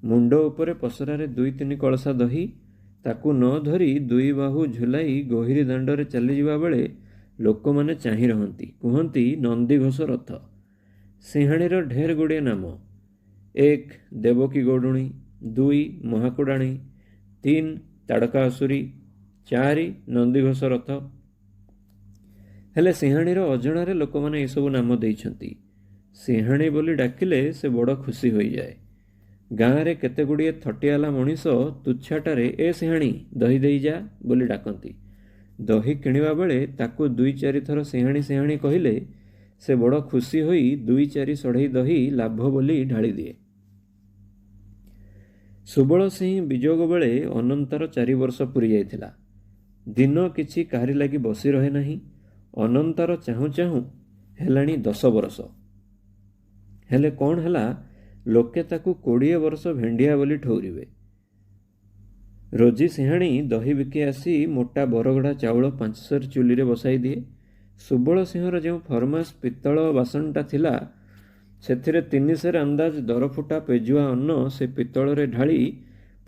Speaker 1: ମୁଣ୍ଡ ଉପରେ ପସରାରେ 2-3 କଳସା ଦହି, ତାକୁ ନ ଧରି 2 ବାହୁ ଝୁଲାଇ ଗୋହିରୀ ଦାଣ୍ଡରେ ଚାଲିଯିବା ବେଳେ ଲୋକମାନେ ଚାହିଁ ରହନ୍ତି, କୁହନ୍ତି ନନ୍ଦିଘୋଷ ରଥ। ସିଂହାଣୀର ଢେର ଗୁଡ଼ିଏ ନାମ। 1 ଦେବକୀ ଗୌଡ଼ୁଣୀ, 2 ମହାକୁଡ଼ାଣୀ, 3 ତାଡ଼କା ଅସୁରୀ, 4 ନନ୍ଦିଘୋଷ ରଥ। ହେଲେ ସିଂହାଣୀର ଅଜଣାରେ ଲୋକମାନେ ଏସବୁ ନାମ ଦେଇଛନ୍ତି। ସିଂହାଣୀ ବୋଲି ଡାକିଲେ ସେ ବଡ଼ ଖୁସି ହୋଇଯାଏ। ଗାଁରେ କେତେ ଗୁଡ଼ିଏ ଥଟିଆଲା ମଣିଷ ତୁଚ୍ଛାଟାରେ ଏ ସିଂହାଣୀ ଦହି ଦେଇଯା ବୋଲି ଡାକନ୍ତି। ଦହି କିଣିବା ବେଳେ ତାକୁ 2-4 ଥର ସିଂହାଣୀ ସିଂହାଣୀ କହିଲେ ସେ ବଡ଼ ଖୁସି ହୋଇ 2-4 ସଢ଼େଇ ଦହି ଲାଭ ବୋଲି ଢାଳି ଦିଏ। ସୁବଳ ସିଂ ବିଯୋଗ ବେଳେ ଅନନ୍ତାର 4 ବର୍ଷ ପୂରି ଯାଇଥିଲା। ଦିନ କିଛି କାହାରି ଲାଗି ବସି ରହେ ନାହିଁ। ଅନନ୍ତାର ଚାହୁଁ ଚାହୁଁ ହେଲାଣି 10 ବର୍ଷ। ହେଲେ କ'ଣ ହେଲା, ଲୋକେ ତାକୁ 20 ବର୍ଷ ଭେଣ୍ଡିଆ ବୋଲି ଠଉରିବେ। ରୋଜି ସିଂହାଣୀ ଦହି ବିକି ଆସି ମୋଟା ବରଗଡ଼ା ଚାଉଳ 5 ସେର ଚୁଲିରେ ବସାଇ ଦିଏ। ସୁବଳ ସିଂହର ଯେଉଁ ଫରମାସ ପିତ୍ତଳ ବାସନଟା ଥିଲା, ସେଥିରେ 3 ସେର ଅନ୍ଦାଜ ଦରଫୁଟା ପେଜୁଆ ଅନ୍ନ ସେ ପିତ୍ତଳରେ ଢାଳି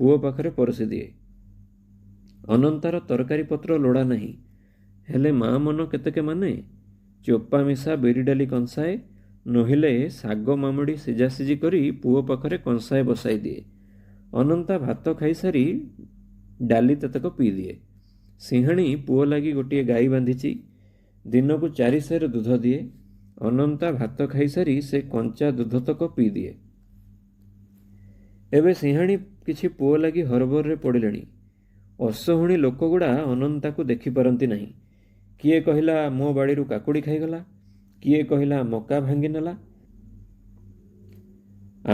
Speaker 1: ପୁଅ ପାଖରେ ପରସି ଦିଏ। ଅନନ୍ତାର ତରକାରୀ ପତ୍ର ଲୋଡ଼ା ନାହିଁ, ହେଲେ ମା ମନ କେତେକେ ମାନେ। ଚୋପା ମିଶା ବିରି ଡାଲି କଂସାଏ, ନୋହିଲେ ଶାଗ ମାମୁଡ଼ି ସିଝାସିଝି କରି ପୁଅ ପାଖରେ କଂସାଏ ବସାଇ ଦିଏ। ଅନନ୍ତା ଭାତ ଖାଇସାରି ଡାଲି ତେତକ ପିଇଦିଏ। ସିଂହାଣୀ ପୁଅ ଲାଗି ଗୋଟିଏ ଗାଈ ବାନ୍ଧିଛି, ଦିନକୁ 4 ସେର ଦୁଧ ଦିଏ। ଅନନ୍ତା ଭାତ ଖାଇସାରି ସେ କଞ୍ଚା ଦୁଧତକ ପିଇଦିଏ। ଏବେ ସିଂହାଣୀ କିଛି ପୁଅ ଲାଗି ହରବରରେ ପଡ଼ିଲେଣି। ଅସହୁଣୀ ଲୋକଗୁଡ଼ା ଅନନ୍ତାକୁ ଦେଖିପାରନ୍ତି ନାହିଁ। କିଏ କହିଲା ମୋ ବାଡ଼ିରୁ କାକୁଡ଼ି ଖାଇଗଲା, କିଏ କହିଲା ମକା ଭାଙ୍ଗିନେଲା,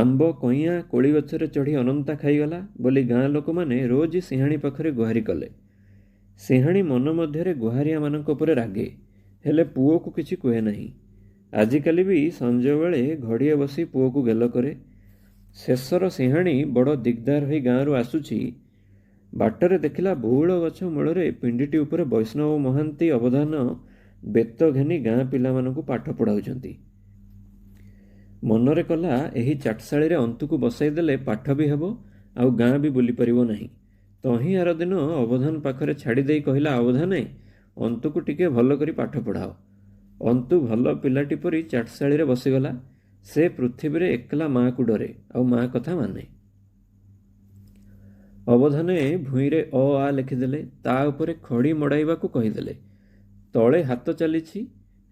Speaker 1: ଆମ୍ବ କଇଁଆ କୋଳି ଗଛରେ ଚଢ଼ି ଅନନ୍ତା ଖାଇଗଲା ବୋଲି ଗାଁ ଲୋକମାନେ ରୋଜ ସିଂହାଣୀ ପାଖରେ ଗୁହାରି କଲେ। ସିଂହାଣୀ ମନ ମଧ୍ୟରେ ଗୁହାରିଆମାନଙ୍କ ଉପରେ ରାଗେ, ହେଲେ ପୁଅକୁ କିଛି କୁହେ ନାହିଁ। ଆଜିକାଲି ବି ସଞ୍ଜବେଳେ ଘଡ଼ିଏ ବସି ପୁଅକୁ ଗେଲ କରେ। ଶେଷର ସିଂହାଣୀ ବଡ଼ ଦିଗଦାର ହୋଇ ଗାଁରୁ ଆସୁଛି। ବାଟରେ ଦେଖିଲା ବଉଳ ଗଛ ମୂଳରେ ପିଣ୍ଡିଟି ଉପରେ ବୈଷ୍ଣବ ମହାନ୍ତି ଅବଧାନ ବେତ ଘେନି ଗାଁ ପିଲାମାନଙ୍କୁ ପାଠ ପଢ଼ାଉଛନ୍ତି। ମନରେ କଲା ଏହି ଚାଟଶାଳୀରେ ଅନ୍ତୁକୁ ବସାଇ ଦେଲେ ପାଠ ବି ହେବ, ଆଉ ଗାଁ ବି ବୁଲିପାରିବ ନାହିଁ। ତହିଁ ଆର ଦିନ ଅବଧାନ ପାଖରେ ଛାଡ଼ି ଦେଇ କହିଲା, ଅବଧାନେ ଅନ୍ତୁକୁ ଟିକେ ଭଲ କରି ପାଠ ପଢ଼ାଅ। ଅନ୍ତୁ ଭଲ ପିଲାଟି ପରି ଚାଟଶାଳୀରେ ବସିଗଲା। ସେ ପୃଥିବୀରେ ଏକଲା ମାଆକୁ ଡରେ, ଆଉ ମା କଥା ମାନେ। ଅବଧାନେ ଭୂଇଁରେ ଅ ଆ ଲେଖିଦେଲେ, ତା ଉପରେ ଖଡ଼ି ମଡ଼ାଇବାକୁ କହିଦେଲେ। ତଳେ ହାତ ଚାଲିଛି,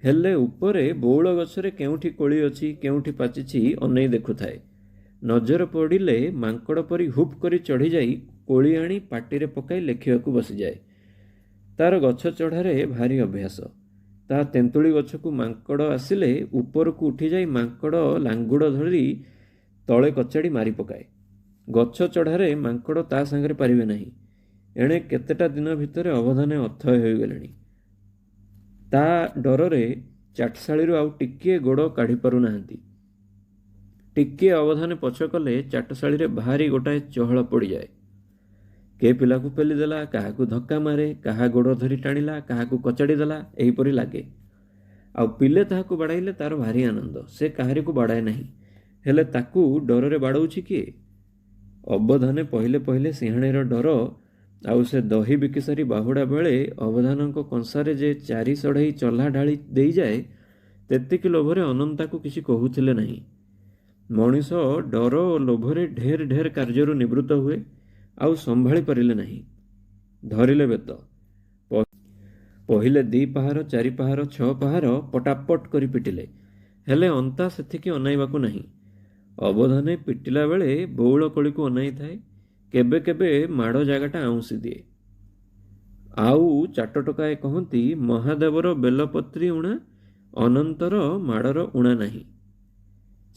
Speaker 1: ହେଲେ ଉପରେ ବଉଳ ଗଛରେ କେଉଁଠି କୋଳି ଅଛି, କେଉଁଠି ପାଚିଛି ଅନେଇ ଦେଖୁଥାଏ। ନଜର ପଡ଼ିଲେ ମାଙ୍କଡ଼ ପରି ହୁପ୍ କରି ଚଢ଼ିଯାଇ କୋଳି ଆଣି ପାଟିରେ ପକାଇ ଲେଖିବାକୁ ବସିଯାଏ। ତାର ଗଛ ଚଢ଼ାରେ ଭାରି ଅଭ୍ୟାସ। ତା ତେନ୍ତୁଳି ଗଛକୁ ମାଙ୍କଡ଼ ଆସିଲେ ଉପରକୁ ଉଠିଯାଇ ମାଙ୍କଡ଼ ଲାଙ୍ଗୁଡ଼ ଧରି ତଳେ କଚାଡ଼ି ମାରି ପକାଏ। ଗଛ ଚଢ଼ାରେ ମାଙ୍କଡ଼ ତା ସାଙ୍ଗରେ ପାରିବେ ନାହିଁ। ଏଣେ କେତେଟା ଦିନ ଭିତରେ ଅବଧାନେ ଅଥୟ ହୋଇଗଲେଣି। ତା ଡରରେ ଚାଟଶାଳୀରୁ ଆଉ ଟିକିଏ ଗୋଡ଼ କାଢ଼ି ପାରୁନାହାନ୍ତି। ଟିକିଏ ଅବଧାନେ ପଛ କଲେ ଚାଟଶାଳୀରେ ଭାରି ଗୋଟାଏ ଚହଳ ପଡ଼ିଯାଏ। କେ ପିଲାକୁ ପେଲିଦେଲା, କାହାକୁ ଧକ୍କା ମାରେ, କାହା ଗୋଡ଼ ଧରି ଟାଣିଲା, କାହାକୁ କଚାଡ଼ି ଦେଲା, ଏହିପରି ଲାଗେ। ଆଉ ପିଲେ ତାହାକୁ ବାଡ଼ାଇଲେ ତାର ଭାରି ଆନନ୍ଦ। ସେ କାହାରିକୁ ବାଡ଼ାଏ ନାହିଁ, ହେଲେ ତାକୁ ଡରରେ ବାଡ଼ଉଛି କିଏ? ଅବଧାନେ ପହିଲେ ପହିଲେ ସିଂହାଣୀର ଡର, ଆଉ ସେ ଦହି ବିକି ସାରି ବାହୁଡ଼ା ବେଳେ ଅବଧାନଙ୍କ କଂସାରେ ଯେ 4 ସଢ଼େଇ ଚହ୍ଲା ଢାଳି ଦେଇଯାଏ, ତେତିକି ଲୋଭରେ ଅନନ୍ତାକୁ କିଛି କହୁଥିଲେ ନାହିଁ। ମଣିଷ ଡର ଓ ଲୋଭରେ ଢେର ଢେର କାର୍ଯ୍ୟରୁ ନିବୃତ୍ତ ହୁଏ, ଆଉ ସମ୍ଭାଳି ପାରିଲେ ନାହିଁ। ଧରିଲେ ବେତ, ପହିଲେ 2 ପାହାର, 4 ପାହାର, 6 ପାହାର ପଟାପଟ କରି ପିଟିଲେ, ହେଲେ ଅନ୍ତା ସେଥିକି ଅନାଇବାକୁ ନାହିଁ। ଅବଧାନେ ପିଟିଲା ବେଳେ ବଉଳ କୋଳିକୁ ଅନାଇଥାଏ, କେବେ କେବେ ମାଡ଼ ଜାଗାଟା ଆଉଁସି ଦିଏ। ଆଉ ଚାଟ ଟୋକାଏ କହନ୍ତି ମହାଦେବର ବେଲପତ୍ରୀ ଉଣା ଅନନ୍ତର ମାଡ଼ର ଉଣା ନାହିଁ।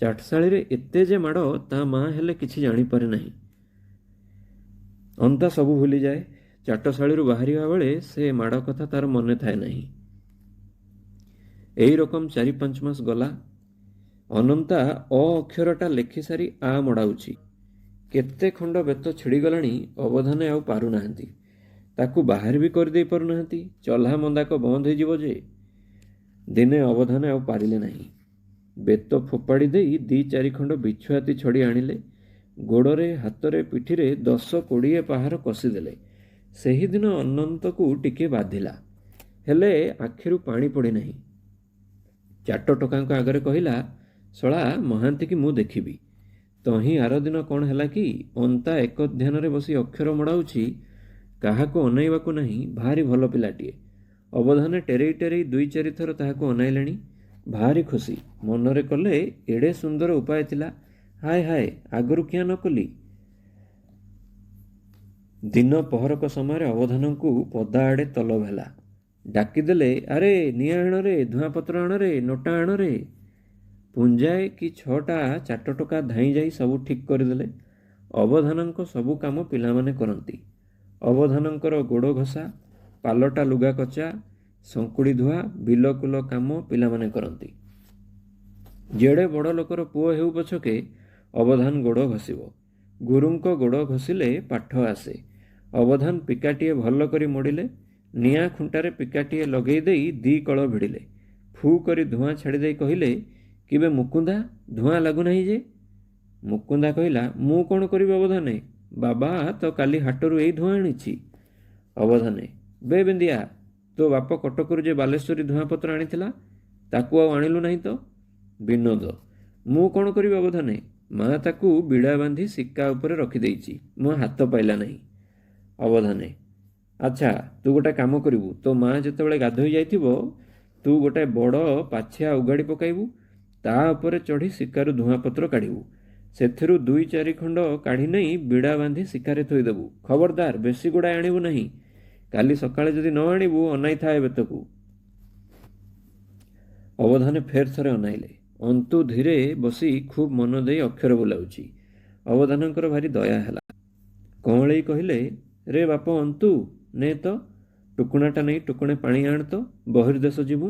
Speaker 1: ଚାଟଶାଳୀରେ ଏତେ ଯେ ମାଡ଼ ତା ମା ହେଲେ କିଛି ଜାଣିପାରେ ନାହିଁ। ଅନ୍ତା ସବୁ ଭୁଲିଯାଏ। ଚାଟଶାଳୀରୁ ବାହାରିବା ବେଳେ ସେ ମାଡ଼ କଥା ତାର ମନେ ଥାଏ ନାହିଁ। ଏଇ ରକମ 4-5 ମାସ ଗଲା। ଅନନ୍ତା ଅ ଅକ୍ଷରଟା ଲେଖି ସାରି ଆ ମଡ଼ାଉଛି। କେତେ ଖଣ୍ଡ ବେତ ଛିଡ଼ିଗଲାଣି, ଅବଧାନେ ଆଉ ପାରୁନାହାନ୍ତି। ତାକୁ ବାହାର ବି କରିଦେଇ ପାରୁନାହାନ୍ତି। ଚହ୍ଲା ମନ୍ଦାକ ବନ୍ଦ ହେଇଯିବ ଯେ। ଦିନେ ଅବଧାନେ ଆଉ ପାରିଲେ ନାହିଁ। ବେତ ଫୋପାଡ଼ି ଦେଇ 2-4 ଖଣ୍ଡ ବିଛୁଆତି ଛଡ଼ି ଆଣିଲେ। ଗୋଡ଼ରେ, ହାତରେ, ପିଠିରେ 10-20 ପାହାର କଷିଦେଲେ। ସେହିଦିନ ଅନନ୍ତକୁ ଟିକେ ବାଧିଲା, ହେଲେ ଆଖିରୁ ପାଣି ପଡ଼ିନାହିଁ। ଚାଟ ଟୋକାଙ୍କ ଆଗରେ କହିଲା, ଶଳା ମହାନ୍ତିକି ମୁଁ ଦେଖିବି। ତହିଁ ଆରଦିନ କ'ଣ ହେଲା କି, ଅନ୍ତା ଏକ ଧ୍ୟାନରେ ବସି ଅକ୍ଷର ମଡ଼ାଉଛି। କାହାକୁ ଅନାଇବାକୁ ନାହିଁ। ଭାରି ଭଲ ପିଲାଟିଏ। ଅବଧାନେ ଟେରେଇ ଟେରେଇ 2-4 ଥର ତାହାକୁ ଅନାଇଲେଣି। ଭାରି ଖୁସି। ମନରେ କଲେ ଏଡ଼େ ସୁନ୍ଦର ଉପାୟ ଥିଲା। ହାୟ ହାୟ, ଆଗରୁ କିଆଁ ନ କଲି। ଦିନ ପହରକ ସମୟରେ ଅବଧାନଙ୍କୁ ପଦା ଆଡ଼େ ତଲବ ହେଲା। ଡାକିଦେଲେ, ଆରେ ନିଆଁ ଆଣରେ, ଧୂଆଁପତ୍ର ଆଣରେ, ନୋଟା ଆଣରେ। ପୁଞ୍ଜାଏ କି 6ଟା ଚାଟ ଟୋକା ଧାଇଁ ଯାଇ ସବୁ ଠିକ୍ କରିଦେଲେ। ଅବଧାନଙ୍କ ସବୁ କାମ ପିଲାମାନେ କରନ୍ତି। ଅବଧାନଙ୍କର ଗୋଡ଼ ଘଷା, ପାଲଟା ଲୁଗା କଚା, ସଙ୍କୁଡ଼ି ଧୁଆ, ବିଲକୁଲ କାମ ପିଲାମାନେ କରନ୍ତି। ଯେଡ଼େ ବଡ଼ ଲୋକର ପୁଅ ହେଉ ପଛକେ ଅବଧାନ ଗୋଡ଼ ଘଷିବ। ଗୁରୁଙ୍କ ଗୋଡ଼ ଘଷିଲେ ପାଠ ଆସେ। ଅବଧାନ ପିକାଟିଏ ଭଲ କରି ମୋଡ଼ିଲେ। ନିଆଁ ଖୁଣ୍ଟାରେ ପିକାଟିଏ ଲଗେଇ ଦେଇ 2 କଳ ଭିଡ଼ିଲେ। ଫୁ କରି ଧୂଆଁ ଛାଡ଼ିଦେଇ କହିଲେ, କିବେ ମୁକୁନ୍ଦା, ଧୂଆଁ ଲାଗୁନାହିଁ ଯେ। ମୁକୁନ୍ଦା କହିଲା, ମୁଁ କ'ଣ କରିବି ଅବଧାନେ, ବାବା ତ କାଲି ହାଟରୁ ଏଇ ଧୂଆଁ ଆଣିଛି। ଅବଧାନେ, ବେ ବିନ୍ଦିଆ, ତୋ ବାପ କଟକରୁ ଯେ ବାଲେଶ୍ୱରୀ ଧୂଆଁପତ୍ର ଆଣିଥିଲା, ତାକୁ ଆଉ ଆଣିଲୁ ନାହିଁ ତ। ବିନୋଦ, ମୁଁ କ'ଣ କରିବି ଅବଧାନେ, ମା ତାକୁ ବିଡ଼ା ବାନ୍ଧି ଶିକା ଉପରେ ରଖିଦେଇଛି, ମୋ ହାତ ପାଇଲା ନାହିଁ। ଅବଧାନେ, ଆଚ୍ଛା ତୁ ଗୋଟେ କାମ କରିବୁ, ତୋ ମା ଯେତେବେଳେ ଗାଧୋଇ ଯାଇଥିବ, ତୁ ଗୋଟେ ବଡ଼ ପାଛିଆ ଉଗାଡ଼ି ପକାଇବୁ। ତା ଉପରେ ଚଢ଼ି ଶିକାରୁ ଧୂଆଁପତ୍ର କାଢ଼ିବୁ। ସେଥିରୁ 2-4 ଖଣ୍ଡ କାଢ଼ି ନେଇ ବିଡ଼ା ବାନ୍ଧି ଶିକାରେ ଥୋଇଦେବୁ। ଖବରଦାର ବେଶୀ ଗୁଡ଼ାଏ ଆଣିବୁ ନାହିଁ। କାଲି ସକାଳେ ଯଦି ନ ଆଣିବୁ, ଅନାଇଥାଏ ବେତକୁ। ଅବଧାନେ ଫେର ଥରେ ଅନାଇଲେ। ଅନ୍ତୁ ଧୀରେ ବସି ଖୁବ୍ ମନ ଦେଇ ଅକ୍ଷର ବୋଲାଉଛି। ଅବଧାନଙ୍କର ଭାରି ଦୟା ହେଲା। କଅଁଳେଇ କହିଲେ, ରେ ବାପ ଅନ୍ତୁ, ନେ ତ ଟୁକୁଣାଟା ନେଇ ଟୁକୁଣେ ପାଣି ଆଣ ତ, ବହିର୍ଦେଶ ଯିବୁ।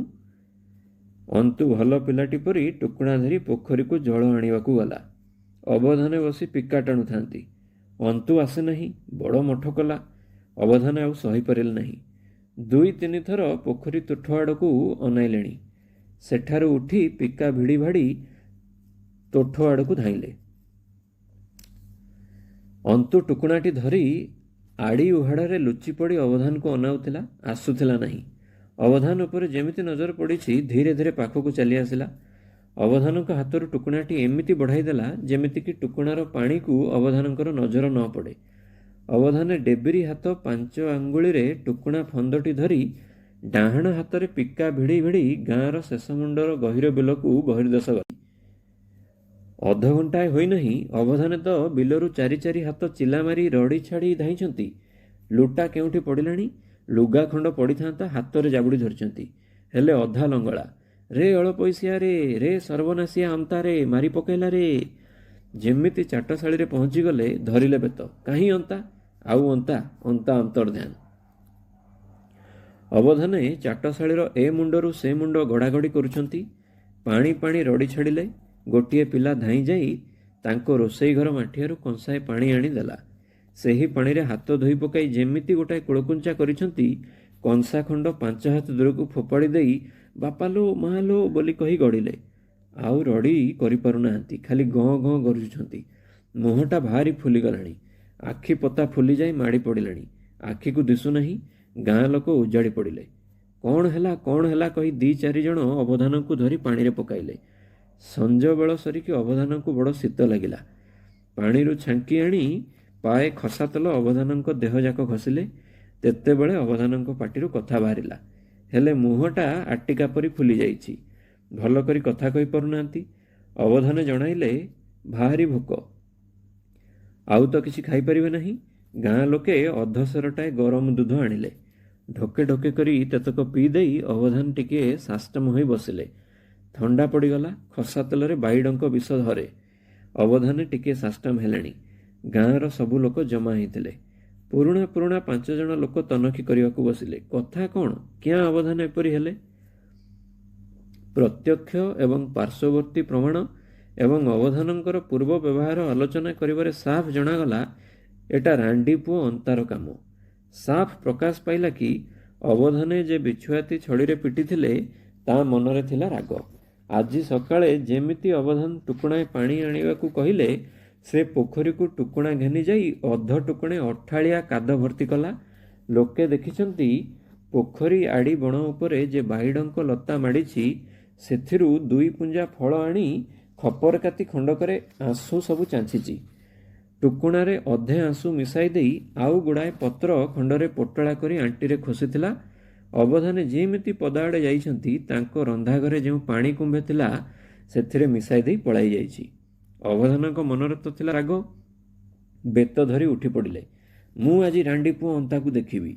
Speaker 1: ଅନ୍ତୁ ଭଲ ପିଲାଟି ପରି ଟୁକୁଣା ଧରି ପୋଖରୀକୁ ଜଳ ଆଣିବାକୁ ଗଲା। ଅବଧାନେ ବସି ପିକା ଟାଣୁଥାନ୍ତି। ଅନ୍ତୁ ଆସେ ନାହିଁ। ବଡ଼ ମଠ କଲା। ଅବଧାନେ ଆଉ ସହିପାରିଲେ ନାହିଁ। 2-3 ଥର ପୋଖରୀ ତୁଠ ଆଡ଼କୁ ଅନାଇଲେଣି। ସେଠାରୁ ଉଠି ପିକା ଭିଡ଼ି ଭାଡ଼ି ତୋଠ ଆଡ଼କୁ ଧାଇଁଲେ। ଅନ୍ତୁ ଟୁକୁଣାଟି ଧରି ଆଡ଼ି ଉହାଡ଼ରେ ଲୁଚି ପଡ଼ି ଅବଧାନକୁ ଅନାଉଥିଲା, ଆସୁଥିଲା ନାହିଁ। ଅବଧାନ ଉପରେ ଯେମିତି ନଜର ପଡ଼ିଛି, ଧୀରେ ଧୀରେ ପାଖକୁ ଚାଲି ଆସିଲା। ଅବଧାନଙ୍କ ହାତରୁ ଟୁକୁଣାଟି ଏମିତି ବଢ଼ାଇ ଦେଲା, ଯେମିତିକି ଟୁକୁଣାର ପାଣିକୁ ଅବଧାନଙ୍କର ନଜର ନ ପଡ଼େ। ଅବଧାନେ ଡେବିରି ହାତ 5 ଆଙ୍ଗୁଳିରେ ଟୁକୁଣା ଫନ୍ଦଟି ଧରି ଡାହାଣ ହାତରେ ପିକା ଭିଡ଼ି ଭିଡ଼ି ଗାଁର ଶେଷ ମୁଣ୍ଡର ଗହୀର ବିଲକୁ ବହିର୍ଦେଶ ଗଲେ। ଅଧଘଣ୍ଟାଏ ହୋଇନାହିଁ, ଅବଧାନେ ତ ବିଲରୁ 4 ହାତ ଚିଲା ମାରି ରଡ଼ି ଛାଡ଼ି ଧାଇଁଛନ୍ତି। ଲୁଟା କେଉଁଠି ପଡ଼ିଲାଣି, ଲୁଗା ଖଣ୍ଡ ପଡ଼ିଥାନ୍ତା, ହାତରେ ଜାବୁଡ଼ି ଧରିଛନ୍ତି, ହେଲେ ଅଧା ଲଙ୍ଗଳା। ରେ ଅଳପଇସିଆ ରେ, ରେ ସର୍ବନାଶିଆ ଅନ୍ତାରେ, ମାରି ପକାଇଲା ରେ। ଯେମିତି ଚାଟଶାଳୀରେ ପହଞ୍ଚିଗଲେ, ଧରିଲେ ବେତ। କାହିଁ ଅନ୍ତା, ଆଉ ଅନ୍ତା, ଅନ୍ତା ଅନ୍ତର୍ଧ୍ୟାନ। ଅବଧାନେ ଚାଟଶାଳୀର ଏ ମୁଣ୍ଡରୁ ସେ ମୁଣ୍ଡ ଗଡ଼ାଗଡ଼ି କରୁଛନ୍ତି। ପାଣି ପାଣି ରଡ଼ି ଛାଡ଼ିଲେ। ଗୋଟିଏ ପିଲା ଧାଇଁ ଯାଇ ତାଙ୍କ ରୋଷେଇ ଘର ମାଠିଆରୁ କଂସାଏ ପାଣି ଆଣି ଦେଲା। ସେହି ପାଣିରେ ହାତ ଧୋଇ ପକାଇ ଯେମିତି ଗୋଟାଏ କୁଳକୁଞ୍ଚା କରିଛନ୍ତି, କଂସା ଖଣ୍ଡ 5 ହାତ ଦୂରକୁ ଫୋପାଡ଼ି ଦେଇ ବାପାଲୋ ମାଲୋ ବୋଲି କହି ଗଡ଼ିଲେ। ଆଉ ରଡ଼ି କରିପାରୁନାହାନ୍ତି, ଖାଲି ଗଁ ଗଁ ଗର୍ଜୁଛନ୍ତି। ମୁହଁଟା ଭାରି ଫୁଲିଗଲାଣି। ଆଖି ପତା ଫୁଲିଯାଇ ମାଡ଼ି ପଡ଼ିଲାଣି। ଆଖିକୁ ଦିଶୁନାହିଁ। ଗାଁ ଲୋକ ଉଜାଡ଼ି ପଡ଼ିଲେ। କ'ଣ ହେଲା କହି 2-4 ଜଣ ଅବଧାନଙ୍କୁ ଧରି ପାଣିରେ ପକାଇଲେ। ସଞ୍ଜବେଳ ସରିକି ଅବଧାନଙ୍କୁ ବଡ଼ ଶୀତ ଲାଗିଲା। ପାଣିରୁ ଛାଙ୍କି ଆଣି ପାଏ ଖସା ତେଲ ଅବଧାନଙ୍କ ଦେହଯାକ ଘଷିଲେ। ତେତେବେଳେ ଅବଧାନଙ୍କ ପାଟିରୁ କଥା ବାହାରିଲା, ହେଲେ ମୁହଁଟା ଆଟିକା ପରି ଫୁଲି ଯାଇଛି। ଭଲ କରି କଥା କହିପାରୁନାହାନ୍ତି। ଅବଧାନେ ଜଣାଇଲେ, ଭାରି ଭୋକ। ଆଉ ତ କିଛି ଖାଇପାରିବେ ନାହିଁ। ଗାଁ ଲୋକେ ଅଧସେରଟାଏ ଗରମ ଦୁଧ ଆଣିଲେ। ଢୋକେ ଢୋକେ କରି ତେତକ ପିଇ ଦେଇ ଅବଧାନ ଟିକିଏ ସାଷ୍ଟମ ହୋଇ ବସିଲେ। ଥଣ୍ଡା ପଡ଼ିଗଲା। ଖସା ତେଲରେ ବାଇଡଙ୍କ ବିଷ ଧରେ। ଅବଧାନେ ଟିକିଏ ସାଷ୍ଟମ ହେଲେଣି। ଗାଁର ସବୁ ଲୋକ ଜମା ହେଇଥିଲେ। ପୁରୁଣା ପୁରୁଣା 5 ଜଣ ଲୋକ ତନଖି କରିବାକୁ ବସିଲେ। କଥା କ'ଣ? କିଆଁ ଅବଧାନ ଏପରି ହେଲେ? ପ୍ରତ୍ୟକ୍ଷ ଏବଂ ପାର୍ଶ୍ୱବର୍ତ୍ତୀ ପ୍ରମାଣ ଏବଂ ଅବଧାନଙ୍କର ପୂର୍ବ ବ୍ୟବହାର ଆଲୋଚନା କରିବାରେ ସାଫ୍ ଜଣାଗଲା ଏଟା ରାଣ୍ଡି ପୁଅ ଅନ୍ତାର କାମ। ସାଫ୍ ପ୍ରକାଶ ପାଇଲା କି ଅବଧାନେ ଯେ ବିଛୁଆତି ଛଡ଼ିରେ ପିଟିଥିଲେ ତା ମନରେ ଥିଲା ରାଗ। ଆଜି ସକାଳେ ଯେମିତି ଅବଧାନ ଟୁକୁଣାଏ ପାଣି ଆଣିବାକୁ କହିଲେ ସେ ପୋଖରୀକୁ ଟୁକୁଣା ଘେନି ଯାଇ ଅଧ ଟୁକୁଣେ ଅଠାଳିଆ କାଦ ଭର୍ତ୍ତି କଲା। ଲୋକେ ଦେଖିଛନ୍ତି ପୋଖରୀ ଆଡ଼ି ବଣ ଉପରେ ଯେ ବାଇଡଙ୍କ ଲତା ମାଡ଼ିଛି ସେଥିରୁ 2 ପୁଞ୍ଜା ଫଳ ଆଣି ଖପର କାତି ଖଣ୍ଡକରେ ଆଂଶୁ ସବୁ ଚାଞ୍ଚିଛି। ଟୁକୁଣାରେ ଅଧେ ଆଂଶୁ ମିଶାଇ ଦେଇ ଆଉ ଗୁଡ଼ାଏ ପତ୍ର ଖଣ୍ଡରେ ପୋଟଳା କରି ଆଣ୍ଟିରେ ଖୋସିଥିଲା। ଅବଧାନେ ଯେମିତି ପଦାଆଡ଼େ ଯାଇଛନ୍ତି ତାଙ୍କ ରନ୍ଧାଘରେ ଯେଉଁ ପାଣି କୁମ୍ଭେ ଥିଲା ସେଥିରେ ମିଶାଇ ଦେଇ ପଳାଇ ଯାଇଛି। ଅବଧାନଙ୍କ ମନରେ ତ ଥିଲା ରାଗ। ବେତ ଧରି ଉଠି ପଡ଼ିଲେ। ମୁଁ ଆଜି ରାଣ୍ଡି ପୁଅ ଅନ୍ତାକୁ ଦେଖିବି।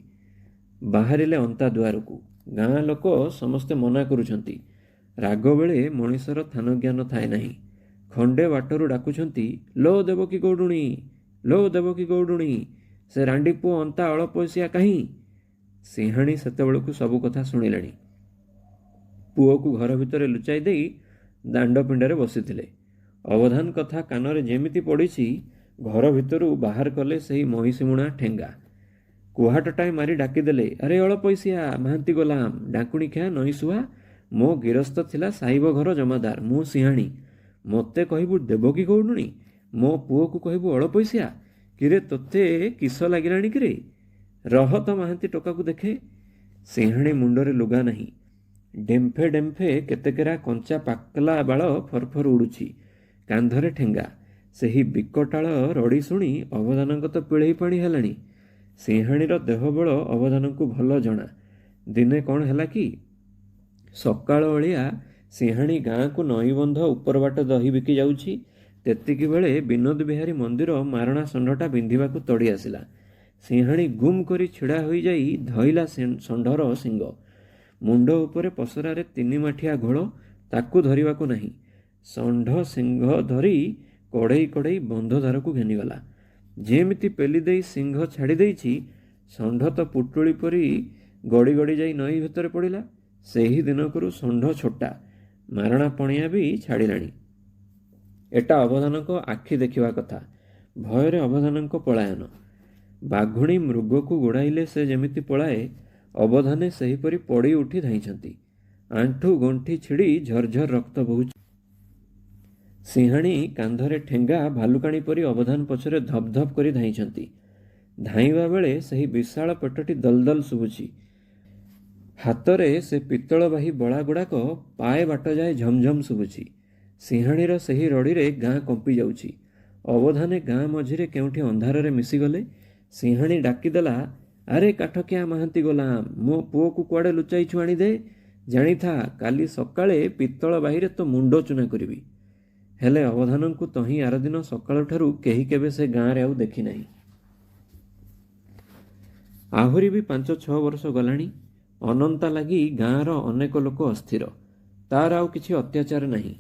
Speaker 1: ବାହାରିଲେ ଅନ୍ତା ଦୁଆରକୁ। ଗାଁ ଲୋକ ସମସ୍ତେ ମନା କରୁଛନ୍ତି। ରାଗ ବେଳେ ମଣିଷର ଥାନଜ୍ଞାନ ଥାଏ ନାହିଁ। ଖଣ୍ଡେ ବାଟରୁ ଡାକୁଛନ୍ତି, ଲୋ ଦେବକୀ ଗୌଡ଼ୁଣୀ, ଲୋ ଦେବକୀ ଗୌଡ଼ୁଣୀ, ସେ ରାଣ୍ଡି ପୁଅ ଅନ୍ତା ଅଳପଇସିଆ କାହିଁ? ସିଂହାଣୀ ସେତେବେଳକୁ ସବୁ କଥା ଶୁଣିଲେଣି। ପୁଅକୁ ଘର ଭିତରେ ଲୁଚାଇ ଦେଇ ଦାଣ୍ଡ ପିଣ୍ଡାରେ ବସିଥିଲେ। ଅବଧାନ କଥା କାନରେ ଯେମିତି ପଡ଼ିଛି ଘର ଭିତରୁ ବାହାର କଲେ ସେହି ମହିଷିମୁଣା ଠେଙ୍ଗା। କୁହାଟଟାଏ ମାରି ଡାକିଦେଲେ, ଆରେ ଅଳପଇସିଆ, ମାହାନ୍ତି ଗୋଲାମ, ଡାକୁଣି ଖିଆ ନଈଶୁଆ, ମୋ ଗିରସ୍ତ ଥିଲା ସାହିବ ଘର ଜମାଦାର, ମୁଁ ସିଂହାଣୀ। ମୋତେ କହିବୁ ଦେବକୀ ଗୌଡ଼ୁଣୀ, ମୋ ପୁଅକୁ କହିବୁ ଅଳପଇସିଆ? କିରେ ତୋତେ କିସ ଲାଗିଲାଣି କିରେ? ରହ ତ ମାହାନ୍ତି ଟୋକାକୁ ଦେଖେ। ସିଂହାଣୀ ମୁଣ୍ଡରେ ଲୁଗା ନାହିଁ। ଡେମ୍ଫେ ଡେମ୍ଫେ କେତେକେରା କଞ୍ଚା ପାକଲା ବାଳ ଫରଫର ଉଡ଼ୁଛି। କାନ୍ଧରେ ଠେଙ୍ଗା। ସେହି ବିକଟାଳ ରଡ଼ି ଶୁଣି ଅବଧାନଙ୍କ ତ ପିଳେଇ ପାଣି ହେଲାଣି। ସିଂହାଣୀର ଦେହବଳ ଅବଧାନଙ୍କୁ ଭଲ ଜଣା। ଦିନେ କ'ଣ ହେଲା କି ସକାଳ ଓଳିଆ ସିଂହାଣୀ ଗାଁକୁ ନଈବନ୍ଧ ଉପର ବାଟ ଦହି ବିକି ଯାଉଛି। ତେତିକି ବେଳେ ବିନୋଦ ବିହାରୀ ମନ୍ଦିର ମାରଣା ଷଣ୍ଢଟା ବିନ୍ଧିବାକୁ ତଡ଼ି ଆସିଲା। ସିଂହାଣୀ ଗୁମ୍ କରି ଛିଡ଼ା ହୋଇଯାଇ ଧଇଲା ଷଣ୍ଢର ଶିଙ୍ଗ। ମୁଣ୍ଡ ଉପରେ ପସରାରେ 3 ମାଠିଆ ଘୋଳ, ତାକୁ ଧରିବାକୁ ନାହିଁ। ଷଣ୍ଢ ସିଂହ ଧରି କଢ଼େଇ କଢ଼େଇ ବନ୍ଧ ଧାରକୁ ଘେନିଗଲା। ଯେମିତି ପେଲି ଦେଇ ସିଂହ ଛାଡ଼ି ଦେଇଛି, ଷଣ୍ଢ ତ ପୁଟୁଳି ପରି ଗଡ଼ି ଗଡ଼ି ଯାଇ ନଈ ଭିତରେ ପଡ଼ିଲା। ସେହି ଦିନକରୁ ଷଣ୍ଢ ଛୋଟା, ମାରଣା ପଣିଆ ବି ଛାଡ଼ିଲାଣି। ଏଟା ଅବଧାନଙ୍କ ଆଖି ଦେଖିବା କଥା। ଭୟରେ ଅବଧାନଙ୍କ ପଳାୟନ। ବାଘୁଣୀ ମୃଗକୁ ଗୋଡ଼ାଇଲେ ସେ ଯେମିତି ପଳାଏ, ଅବଧାନେ ସେହିପରି ପଡ଼ି ଉଠି ଧାଇଁଛନ୍ତି। ଆଣ୍ଠୁ ଗଣ୍ଠି ଛିଡ଼ି ଝରଝର ରକ୍ତ ବହୁଛି। ସିଂହାଣୀ କାନ୍ଧରେ ଠେଙ୍ଗା ଭାଲୁକାଣୀ ପରି ଅବଧାନ ପଛରେ ଧପ୍ ଧପ୍ କରି ଧାଇଁଛନ୍ତି। ଧାଇଁବା ବେଳେ ସେହି ବିଶାଳ ପେଟଟି ଦଲ ଦଲ ଶୁଭୁଛି। ହାତରେ ସେ ପିତ୍ତଳବାହୀ ବଳା ଗୁଡ଼ାକ ପାଏ ବାଟ ଯାଏ ଝମଝମ ଶୁଭୁଛି। ସିଂହାଣୀର ସେହି ରଡ଼ିରେ ଗାଁ କମ୍ପି ଯାଉଛି। ଅବଧାନେ ଗାଁ ମଝିରେ କେଉଁଠି ଅନ୍ଧାରରେ ମିଶିଗଲେ। ସିଂହାଣୀ ଡାକିଦେଲା, ଆରେ କାଠକିଆ ମାହାନ୍ତି ଗୋଲାମ, ମୋ ପୁଅକୁ କୁଆଡ଼େ ଲୁଚାଇଛୁ ଆଣିଦେ। ଜାଣିଥା କାଲି ସକାଳେ ପିତ୍ତଳ ବାହିରେ ତ ମୁଣ୍ଡ ଚୂନା କରିବି। ହେଲେ ଅବଧାନଙ୍କୁ ତହିଁ ଆରଦିନ ସକାଳଠାରୁ କେହି କେବେ ସେ ଗାଁରେ ଆଉ ଦେଖିନାହିଁ। ଆହୁରି ବି 5-6 ବର୍ଷ ଗଲାଣି। ଅନନ୍ତା ଲାଗି ଗାଁର ଅନେକ ଲୋକ ଅସ୍ଥିର। ତାର ଆଉ କିଛି ଅତ୍ୟାଚାର ନାହିଁ।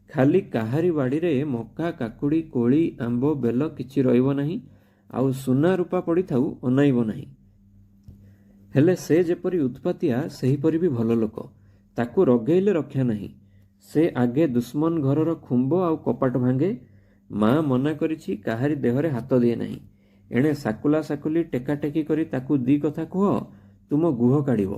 Speaker 1: ଖାଲି କାହାରି ବାଡ଼ିରେ ମକା, କାକୁଡ଼ି, କୋଳି, ଆମ୍ବ, ବେଲ କିଛି ରହିବ ନାହିଁ। ଆଉ ସୁନା ରୂପା ପଡ଼ିଥାଉ ଅନାଇବ ନାହିଁ। ହେଲେ ସେ ଯେପରି ଉତ୍ପାତିଆ ସେହିପରି ବି ଭଲ ଲୋକ। ତାକୁ ରଗେଇଲେ ରକ୍ଷା ନାହିଁ। ସେ ଆଗେ ଦୁଶ୍ମନ ଘରର ଖୁମ୍ବ ଆଉ କପାଟ ଭାଙ୍ଗେ। ମା ମନା କରିଛି କାହାରି ଦେହରେ ହାତ ଦିଏ ନାହିଁ। ଏଣେ ସାକୁଲା ସାକୁଲି ଟେକାଟେକି କରି ତାକୁ 2 କଥା କୁହ, ତୁମ ଗୁହ କାଢ଼ିବ।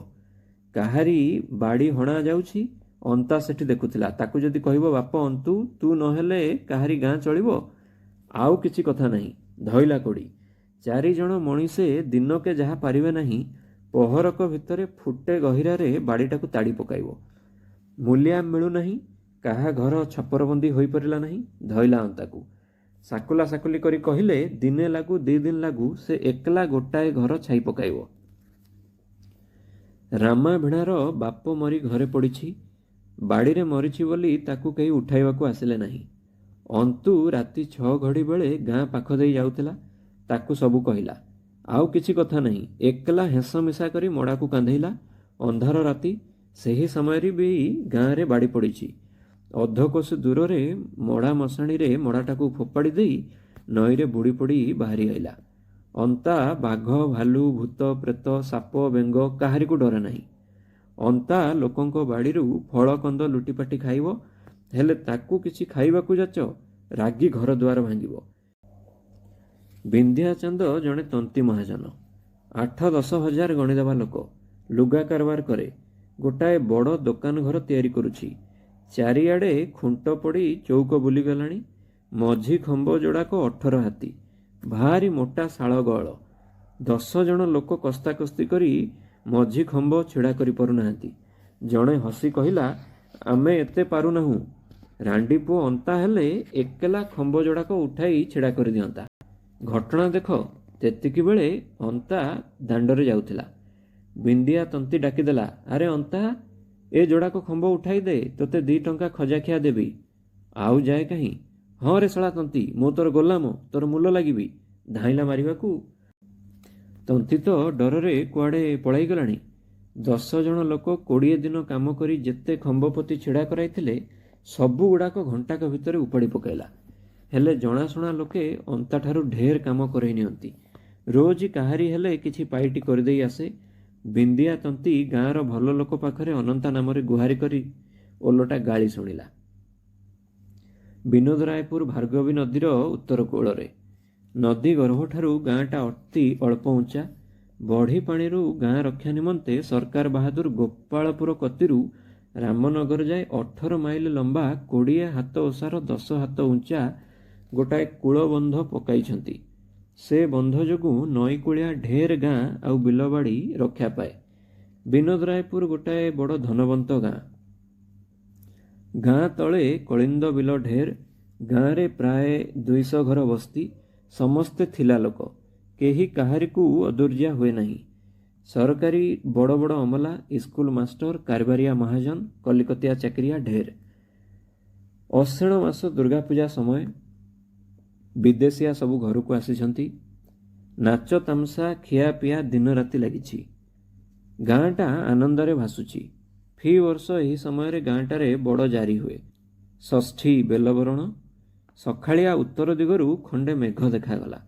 Speaker 1: କାହାରି ବାଡ଼ି ହଣା ଯାଉଛି, ଅନ୍ତା ସେଠି ଦେଖୁଥିଲା। ତାକୁ ଯଦି କହିବ ବାପ ଅନ୍ତୁ, ତୁ ନହେଲେ କାହାରି ଗାଁ ଚଳିବ? ଆଉ କିଛି କଥା ନାହିଁ। ଧଇଲା କୋଡ଼ି। 4 ଜଣ ମଣିଷେ ଦିନକେ ଯାହା ପାରିବେ ନାହିଁ, ପହରକ ଭିତରେ ଫୁଟେ ଗହିରାରେ ବାଡ଼ିଟାକୁ ତାଡ଼ି ପକାଇବ। ମୂଲିଆ ମିଳୁନାହିଁ। କାହା ଘର ଛପରବନ୍ଦୀ ହୋଇପାରିଲା ନାହିଁ। ଧଇଲା ଅନ୍ତାକୁ। ସାକୁଲା ସାକୁଲି କରି କହିଲେ ଦିନେ ଲାଗୁ 2 ଦିନ ଲାଗୁ ସେ ଏକଲା ଗୋଟାଏ ଘର ଛାଇ ପକାଇବ। ରାମା ଭିଣାର ବାପ ମରି ଘରେ ପଡ଼ିଛି। ବାଡ଼ିରେ ମରିଛି ବୋଲି ତାକୁ କେହି ଉଠାଇବାକୁ ଆସିଲେ ନାହିଁ। ଅନ୍ତୁ ରାତି 6 ଘଡ଼ି ବେଳେ ଗାଁ ପାଖ ଦେଇ ଯାଉଥିଲା। ତାକୁ ସବୁ କହିଲା। ଆଉ କିଛି କଥା ନାହିଁ। ଏକଲା ହେଁସ ମିଶା କରି ମଡ଼ାକୁ କାନ୍ଧେଇଲା। ଅନ୍ଧାର ରାତି, ସେହି ସମୟରେ ବି ଗାଁରେ ବାଡ଼ି ପଡ଼ିଛି। ଅଧକୋଶ ଦୂରରେ ମଡ଼ା ମଶାଣିରେ ମଡ଼ାଟାକୁ ଫୋପାଡ଼ି ଦେଇ ନଈରେ ବୁଡ଼ି ପଡ଼ି ବାହାରି ଆଇଲା। ଅନ୍ତା ବାଘ, ଭାଲୁ, ଭୂତ, ପ୍ରେତ, ସାପ, ବେଙ୍ଗ କାହାରିକୁ ଡରେ ନାହିଁ। ଅନ୍ତା ଲୋକଙ୍କ ବାଡ଼ିରୁ ଫଳ କନ୍ଦ ଲୁଟିପାଟି ଖାଇବ, ହେଲେ ତାକୁ କିଛି ଖାଇବାକୁ ଯାଚ, ରାଗି ଘର ଦୁଆର ଭାଙ୍ଗିବ। ବିନ୍ଧିଆ ଚାନ୍ଦ ଜଣେ ତନ୍ତୀ ମହାଜନ। 8-10 ହଜାର ଗଣିଦେବା ଲୋକ। ଲୁଗା କାରବାର କରେ। ଗୋଟାଏ ବଡ଼ ଦୋକାନ ଘର ତିଆରି କରୁଛି। ଚାରିଆଡ଼େ ଖୁଣ୍ଟ ପଡ଼ି ଚୌକ ବୁଲିଗଲାଣି। ମଝି ଖମ୍ବ ଯୋଡ଼ାକ 18 ହାତୀ। ଭାରି ମୋଟା ଶାଳ ଗଅଳ। 10 ଜଣ ଲୋକ କସ୍ତାକସ୍ତି କରି ମଝି ଖମ୍ବ ଛିଡ଼ା କରିପାରୁନାହାନ୍ତି। ଜଣେ ହସି କହିଲା, ଆମେ ଏତେ ପାରୁନାହୁଁ। ରାଣ୍ଡିପୁଅ ଅନ୍ତା ହେଲେ ଏକେଲା ଖମ୍ବ ଯୋଡ଼ାକ ଉଠାଇ ଛିଡ଼ା କରିଦିଅନ୍ତା। ଘଟଣା ଦେଖ। ତେତିକି ବେଳେ ଅନ୍ତା ଦାଣ୍ଡରେ ଯାଉଥିଲା। ବିନ୍ଦିଆ ତନ୍ତୀ ଡାକିଦେଲା, ଆରେ ଅନ୍ତା, ଏ ଯୋଡ଼ାକ ଖମ୍ବ ଉଠାଇ ଦେ, ତୋତେ 2 ଟଙ୍କା ଖଜାଖିଆ ଦେବି। ଆଉ ଯାଏ କାହିଁ? ହଁ ରେ ଶଳା ତନ୍ତୀ, ମୁଁ ତୋର ଗୋଲାମ, ତୋର ମୂଲ ଲାଗିବି। ଧାଇଁଲା ମାରିବାକୁ। ତନ୍ତୀ ତ ଡରରେ କୁଆଡ଼େ ପଳାଇଗଲାଣି। 10 ଜଣ ଲୋକ 20 ଦିନ କାମ କରି ଯେତେ ଖମ୍ବପତି ଛିଡ଼ା କରାଇଥିଲେ, ସବୁଗୁଡ଼ାକ ଘଣ୍ଟାକ ଭିତରେ ଉପାଡ଼ି ପକାଇଲା। ହେଲେ ଜଣାଶୁଣା ଲୋକେ ଅନ୍ତାଠାରୁ ଢେର କାମ କରାଇ ନିଅନ୍ତି। ରୋଜ କାହାରି ହେଲେ କିଛି ପାଇଟି କରିଦେଇ ଆସେ। ବିନ୍ଦିଆ ତନ୍ତୀ ଗାଁର ଭଲ ଲୋକ ପାଖରେ ଅନନ୍ତା ନାମରେ ଗୁହାରି କରି ଓଲଟା ଗାଳି ଶୁଣିଲା। ବିନୋଦରାୟପୁର ଭାର୍ଗବୀ ନଦୀର ଉତ୍ତର କୂଳରେ। ନଦୀ ଗର୍ଭଠାରୁ ଗାଁଟା ଅତି ଅଳ୍ପ ଉଞ୍ଚା। ବଢ଼ି ପାଣିରୁ ଗାଁ ରକ୍ଷା ନିମନ୍ତେ ସରକାର ବାହାଦୁର ଗୋପାଳପୁର କତିରୁ ରାମନଗର ଯାଏ 18 ମାଇଲ ଲମ୍ବା 20 ହାତ ଓସାର 10 ହାତ ଉଞ୍ଚା ଗୋଟାଏ କୂଳବନ୍ଧ ପକାଇଛନ୍ତି। ସେ ବନ୍ଧ ଯୋଗୁଁ ନଈକୂଳିଆ ଢେର ଗାଁ ଆଉ ବିଲବାଡ଼ି ରକ୍ଷା ପାଏ। ବିନୋଦରାୟପୁର ଗୋଟାଏ ବଡ଼ ଧନବନ୍ତ ଗାଁ। ଗାଁ ତଳେ କଳିନ୍ଦ ବିଲ ଢେର। ଗାଁରେ ପ୍ରାୟ 200 ଘର ବସ୍ତି। ସମସ୍ତେ ଥିଲା ଲୋକ। କେହି କାହାରିକୁ ଅଦୁର୍ଜା ହୁଏ ନାହିଁ। ସରକାରୀ ବଡ଼ ବଡ଼ ଅମଲା, ଇସ୍କୁଲ ମାଷ୍ଟର, କାରବାରିଆ ମହାଜନ, କଲିକତିଆ ଚାକିରିଆ ଢେର। ଅଶେଣ ମାସ ଦୁର୍ଗାପୂଜା ସମୟ। ବିଦେଶିଆ ସବୁ ଘରକୁ ଆସିଛନ୍ତି। ନାଚ ତାମସା, ଖିଆପିଆ ଦିନ ରାତି ଲାଗିଛି। ଗାଁଟା ଆନନ୍ଦରେ ଭାସୁଛି। ଫି ବର୍ଷ ଏହି ସମୟରେ ଗାଁଟାରେ ବଡ଼ ଜାରି ହୁଏ। ଷଷ୍ଠୀ, ବେଲବରଣ। ସଖାଳିଆ ଉତ୍ତର ଦିଗରୁ ଖଣ୍ଡେ ମେଘ ଦେଖାଗଲା।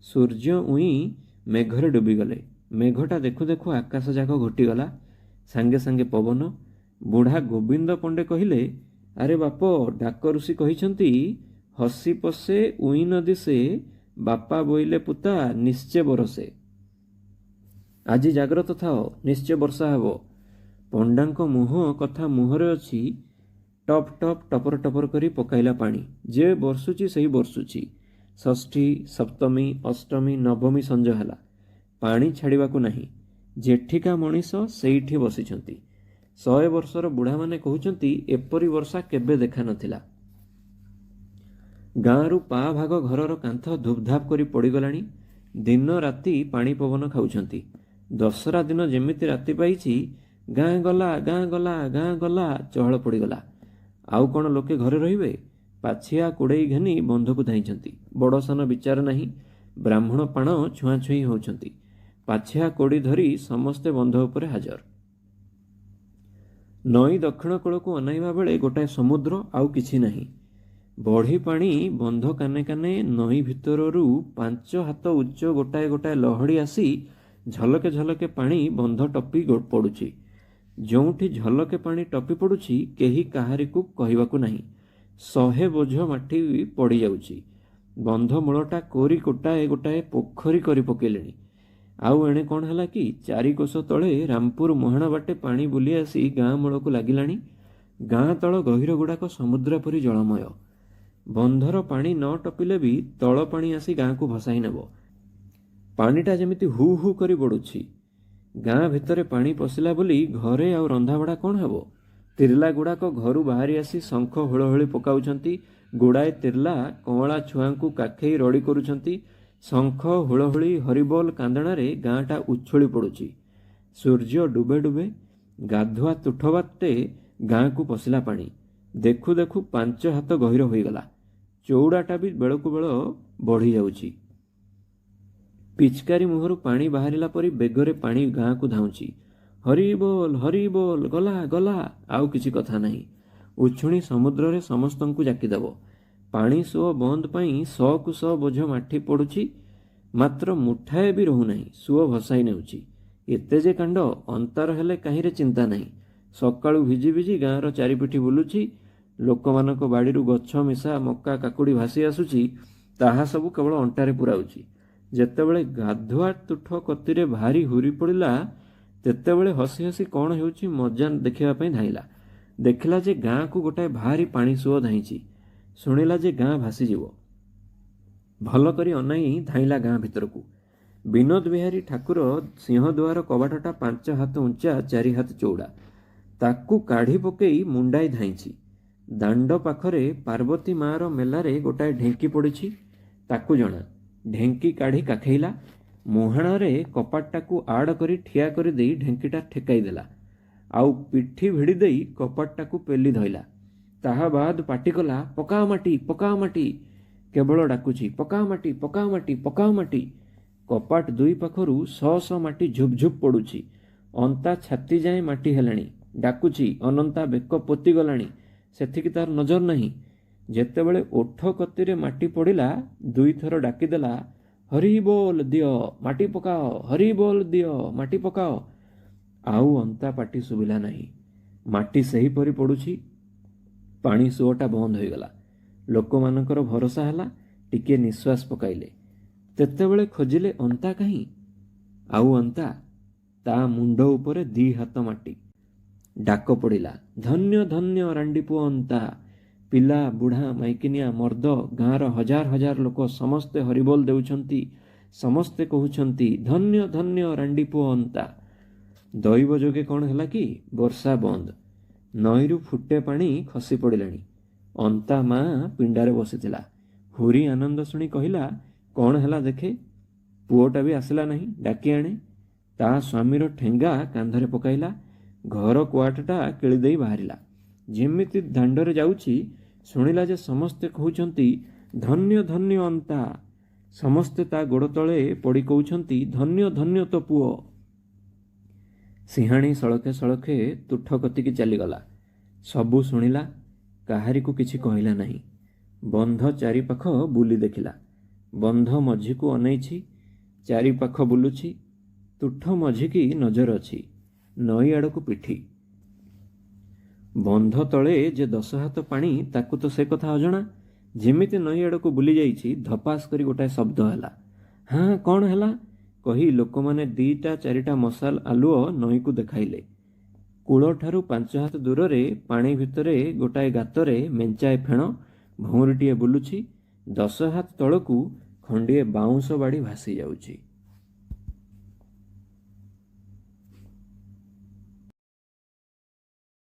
Speaker 1: ସୂର୍ଯ୍ୟ ଉଇଁ ମେଘରେ ଡୁବିଗଲେ। ମେଘଟା ଦେଖୁ ଦେଖୁ ଆକାଶ ଯାକ ଘୋଟିଗଲା। ସାଙ୍ଗେ ସାଙ୍ଗେ ପବନ। ବୁଢ଼ା ଗୋବିନ୍ଦ ପଣ୍ଡେ କହିଲେ, ଆରେ ବାପ, ଡାକ ଋଷି କହିଛନ୍ତି, ହସି ପଶେ ଉଇଁ ନ ଦିଶେ, ବାପା ବୋଇଲେ ପୁତା ନିଶ୍ଚେ ବରଷେ। ଆଜି ଜାଗ୍ରତ ଥାଅ, ନିଶ୍ଚୟ ବର୍ଷା ହେବ। ପଣ୍ଡାଙ୍କ ମୁହଁ କଥା ମୁହଁରେ ଅଛି। ଟପ୍ ଟପ୍ ଟପର ଟପର କରି ପକାଇଲା ପାଣି। ଯେ ବର୍ଷୁଛି ସେହି ବର୍ଷୁଛି। ଷଷ୍ଠୀ, ସପ୍ତମୀ, ଅଷ୍ଟମୀ, ନବମୀ ସଞ୍ଜ ହେଲା। ପାଣି ଛାଡ଼ିବାକୁ ନାହିଁ। ଯେଠିକା ମଣିଷ ସେଇଠି ବସିଛନ୍ତି। 100 ବର୍ଷର ବୁଢ଼ାମାନେ କହୁଛନ୍ତି, ଏପରି ବର୍ଷା କେବେ ଦେଖା ନଥିଲା। ଗାଁରୁ ପା ଭାଗ ଘରର କାନ୍ଥ ଧୁପଧାପ କରି ପଡ଼ିଗଲାଣି। ଦିନ ରାତି ପାଣି ପବନ ଖାଉଛନ୍ତି। ଦଶରା ଦିନ ଯେମିତି ରାତି ପାଇଛି, ଗାଁ ଗଲା, ଗାଁ ଗଲା, ଗାଁ ଗଲା ଚହଳ ପଡ଼ିଗଲା। ଆଉ କ'ଣ ଲୋକେ ଘରେ ରହିବେ? ପାଛିଆ କୁଡ଼େଇ ଘେନି ବନ୍ଧକୁ ଧାଇଁଛନ୍ତି। ବଡ଼ ସାନ ବିଚାର ନାହିଁ। ବ୍ରାହ୍ମଣ ପାଣ ଛୁଆଁଛୁଇଁ ହେଉଛନ୍ତି। ପାଛିଆ କୋଡ଼ି ଧରି ସମସ୍ତେ ବନ୍ଧ ଉପରେ ହାଜର। ନଈ ଦକ୍ଷିଣ କୂଳକୁ ଅନାଇବା ବେଳେ ଗୋଟାଏ ସମୁଦ୍ର, ଆଉ କିଛି ନାହିଁ। ବଢ଼ି ପାଣି ବନ୍ଧ କାନେ କାନେ ନଈ ଭିତରରୁ 5 ହାତ ଉଚ୍ଚ ଗୋଟାଏ ଗୋଟାଏ ଲହଡ଼ି ଆସି ଝଲକେ ଝଲକେ ପାଣି ବନ୍ଧ ଟପି ପଡ଼ୁଛି। ଯେଉଁଠି ଝଲକେ ପାଣି ଟପି ପଡ଼ୁଛି, କେହି କାହାରିକୁ କହିବାକୁ ନାହିଁ। 100 ବୋଝ ମାଟି ପଡ଼ିଯାଉଛି। ବନ୍ଧ ମୂଳଟା କୋରି ଗୋଟାଏ ଗୋଟାଏ ପୋଖରୀ କରି ପକାଇଲେଣି। ଆଉ ଏଣେ କ'ଣ ହେଲା କି, 4 କୋଶ ତଳେ ରାମପୁର ମୁହାଣ ବାଟେ ପାଣି ବୁଲି ଆସି ଗାଁ ମୂଳକୁ ଲାଗିଲାଣି। ଗାଁ ତଳ ଗହୀର ଗୁଡ଼ାକ ସମୁଦ୍ର ପରି ଜଳମୟ। ବନ୍ଧର ପାଣି ନ ଟପିଲେ ବି ତଳ ପାଣି ଆସି ଗାଁକୁ ଭସାଇ ନେବ। ପାଣିଟା ଯେମିତି ହୁ ହୁ କରି ବଢ଼ୁଛି। ଗାଁ ଭିତରେ ପାଣି ପଶିଲା ବୋଲି ଘରେ ଆଉ ରନ୍ଧାବଢ଼ା କ'ଣ ହେବ? ତିର୍ଲା ଗୁଡ଼ାକ ଘରୁ ବାହାରି ଆସି ଶଙ୍ଖ ହୁଳହୁଳି ପକାଉଛନ୍ତି। ଗୁଡ଼ାଏ ତିର୍ଲା କଅଁଳା ଛୁଆଙ୍କୁ କାଖେଇ ରଡ଼ି କରୁଛନ୍ତି। ଶଙ୍ଖ, ହୁଳହୁଳି, ହରିବୋଲ କାନ୍ଦଣାରେ ଗାଁଟା ଉଛୁଳି ପଡ଼ୁଛି। ସୂର୍ଯ୍ୟ ଡୁବେ ଡୁବେ ଗାଧୁଆ ତୁଠ ବାଟେ ଗାଁକୁ ପଶିଲା ପାଣି। ଦେଖୁ ଦେଖୁ 5 ହାତ ଗହୀର ହୋଇଗଲା। ଚଉଡ଼ାଟା ବି ବେଳକୁ ବେଳ ବଢ଼ି ଯାଉଛି। ପିଚକାରୀ ମୁହଁରୁ ପାଣି ବାହାରିଲା ପରି ବେଗରେ ପାଣି ଗାଁକୁ ଧାଉଁଛି। ହରି ବୋଲ ଗଲା ଗଲା। ଆଉ କିଛି କଥା ନାହିଁ। ଉଛୁଣି ସମୁଦ୍ରରେ ସମସ୍ତଙ୍କୁ ଜାକିଦେବ। ପାଣି ସୁଅ ବନ୍ଦ ପାଇଁ 100କୁ 100 ବୋଝ ମାଟି ପଡ଼ୁଛି, ମାତ୍ର ମୁଠାଏ ବି ରହୁନାହିଁ। ସୁଅ ଭସାଇ ନେଉଛି। ଏତେ ଯେ କାଣ୍ଡ, ଅନ୍ତାର ହେଲେ କାହିଁରେ ଚିନ୍ତା ନାହିଁ। ସକାଳୁ ଭିଜି ଭିଜି ଗାଁର ଚାରିପିଠି ବୁଲୁଛି। ଲୋକମାନଙ୍କ ବାଡ଼ିରୁ ଗଛ ମିଶା ମକା କାକୁଡ଼ି ଭାସି ଆସୁଛି, ତାହା ସବୁ କେବଳ ଅଣ୍ଟାରେ ପୁରାଉଛି। ଯେତେବେଳେ ଗାଧୁଆ ତୁଠ କତିରେ ଭାରି ହୁରି ପଡ଼ିଲା, ତେତେବେଳେ ହସି ହସି କ'ଣ ହେଉଛି ମଜା ଦେଖିବା ପାଇଁ ଧାଇଁଲା। ଦେଖିଲା ଯେ ଗାଁକୁ ଗୋଟାଏ ଭାରି ପାଣି ସୁଅ ଧାଇଁଛି। ଶୁଣିଲା ଯେ ଗାଁ ଭାସିଯିବ। ଭଲ କରି ଅନାଇ ଧାଇଁଲା ଗାଁ ଭିତରକୁ। ବିନୋଦ ବିହାରୀ ଠାକୁର ସିଂହଦୁଆର କବାଟଟା 5 ହାତ ଉଞ୍ଚା 4 ହାତ ଚଉଡ଼ା। ତାକୁ କାଢ଼ି ପକେଇ ମୁଣ୍ଡାଇ ଧାଇଁଛି। ଦାଣ୍ଡ ପାଖରେ ପାର୍ବତୀ ମାଆର ମେଲାରେ ଗୋଟାଏ ଢେଙ୍କି ପଡ଼ିଛି, ତାକୁ ଜଣା। ଢେଙ୍କି କାଢ଼ି କାଖେଇଲା। ମୁହାଣରେ କପାଟଟାକୁ ଆଡ଼ କରି ଠିଆ କରିଦେଇ ଢେଙ୍କିଟା ଠେକାଇ ଦେଲା। ଆଉ ପିଠି ଭିଡ଼ି ଦେଇ କପାଟଟାକୁ ପେଲି ଧଇଲା। ତାହା ବାଦ ପାଟି କଲା, ପକାଅ ମାଟି ପକାଅ ମାଟି। କେବଳ ଡାକୁଛି, ପକାଅ ମାଟି ପକାଅ ମାଟି ପକାଅ ମାଟି। କପାଟ ଦୁଇ ପାଖରୁ 100 ମାଟି ଝୁପ୍ ଝୁପ୍ ପଡ଼ୁଛି। ଅନ୍ତା ଛାତି ଯାଏଁ ମାଟି ହେଲାଣି। ଡାକୁଛି, ଅନନ୍ତା ବେକ ପୋତିଗଲାଣି। ସେଥିକି ତାର ନଜର ନାହିଁ। ଯେତେବେଳେ ଓଠ କତିରେ ମାଟି ପଡ଼ିଲା, 2 ଥର ଡାକିଦେଲା, ହରି ବୋଲ ଦିଅ ମାଟି ପକାଅ, ହରି ବୋଲ ଦିଅ ମାଟି ପକାଅ। ଆଉ ଅନ୍ତା ପାଟି ଶୁଭିଲା ନାହିଁ। ମାଟି ସେହିପରି ପଡ଼ୁଛି। ପାଣି ସୁଅଟା ବନ୍ଦ ହୋଇଗଲା। ଲୋକମାନଙ୍କର ଭରସା ହେଲା। ଟିକିଏ ନିଶ୍ୱାସ ପକାଇଲେ। ତେତେବେଳେ ଖୋଜିଲେ ଅନ୍ତା କାହିଁ? ଆଉ ଅନ୍ତା? ତା ମୁଣ୍ଡ ଉପରେ 2 ହାତ ମାଟି। ଡାକ ପଡ଼ିଲା, ଧନ୍ୟ ଧନ୍ୟ ରାଣ୍ଡିପୁଅ ଅନ୍ତା। ପିଲା, ବୁଢ଼ା, ମାଇକିନିଆ, ମର୍ଦ୍ଦ, ଗାଁର ହଜାର ହଜାର ଲୋକ ସମସ୍ତେ ହରିବୋଲ ଦେଉଛନ୍ତି। ସମସ୍ତେ କହୁଛନ୍ତି, ଧନ୍ୟ ଧନ୍ୟ ରାଣ୍ଡିପୁଅ ଅନ୍ତା। ଦୈବ ଯୋଗେ କ'ଣ ହେଲା କି ବର୍ଷା ବନ୍ଦ। ନଈରୁ ଫୁଟେ ପାଣି ଖସି ପଡ଼ିଲାଣି। ଅନ୍ତା ମା ପିଣ୍ଡାରେ ବସିଥିଲା। ହୁରି ଆନନ୍ଦ ଶୁଣି କହିଲା, କ'ଣ ହେଲା ଦେଖେ। ପୁଅଟା ବି ଆସିଲା ନାହିଁ, ଡାକି ଆଣେ। ତା ସ୍ୱାମୀର ଠେଙ୍ଗା କାନ୍ଧରେ ପକାଇଲା। ଘର କୁଆଟଟା କିଳିଦେଇ ବାହାରିଲା। ଯେମିତି ଦାଣ୍ଡରେ ଯାଉଛି, ଶୁଣିଲା ଯେ ସମସ୍ତେ କହୁଛନ୍ତି, ଧନ୍ୟ ଧନ୍ୟ ଅନ୍ତା। ସମସ୍ତେ ତା ଗୋଡ଼ ତଳେ ପଡ଼ି କହୁଛନ୍ତି, ଧନ୍ୟ ଧନ୍ୟ ତୋ ପୁଅ। ସିଂହାଣୀ ସଳଖେ ସଳଖେ ତୁଠ କତିକି ଚାଲିଗଲା। ସବୁ ଶୁଣିଲା, କାହାରିକୁ କିଛି କହିଲା ନାହିଁ। ବନ୍ଧ ଚାରିପାଖ ବୁଲି ଦେଖିଲା। ବନ୍ଧ ମଝିକୁ ଅନେଇଛି, ଚାରିପାଖ ବୁଲୁଛି। ତୁଠ ମଝିକି ନଜର ଅଛି, ନଈ ଆଡ଼କୁ ପିଠି। ବନ୍ଧ ତଳେ ଯେ 10 ହାତ ପାଣି, ତାକୁ ତ ସେ କଥା ଅଜଣା। ଯେମିତି ନଈ ଆଡ଼କୁ ବୁଲି ଯାଇଛି, ଧପାସ କରି ଗୋଟାଏ ଶବ୍ଦ ହେଲା। ହାଁ, କ'ଣ ହେଲା କହି ଲୋକମାନେ 2ଟା 4ଟା ମଶାଲ ଆଲୁଅ ନଈକୁ ଦେଖାଇଲେ। କୂଳଠାରୁ 5 ହାତ ଦୂରରେ ପାଣି ଭିତରେ ଗୋଟାଏ ଗାତରେ ମେଞ୍ଚାଏ ଫେଣ, ଭଉଁରୀଟିଏ ବୁଲୁଛି। 10 ହାତ ତଳକୁ ଖଣ୍ଡିଏ ବାଉଁଶ ବାଡ଼ି ଭାସି ଯାଉଛି।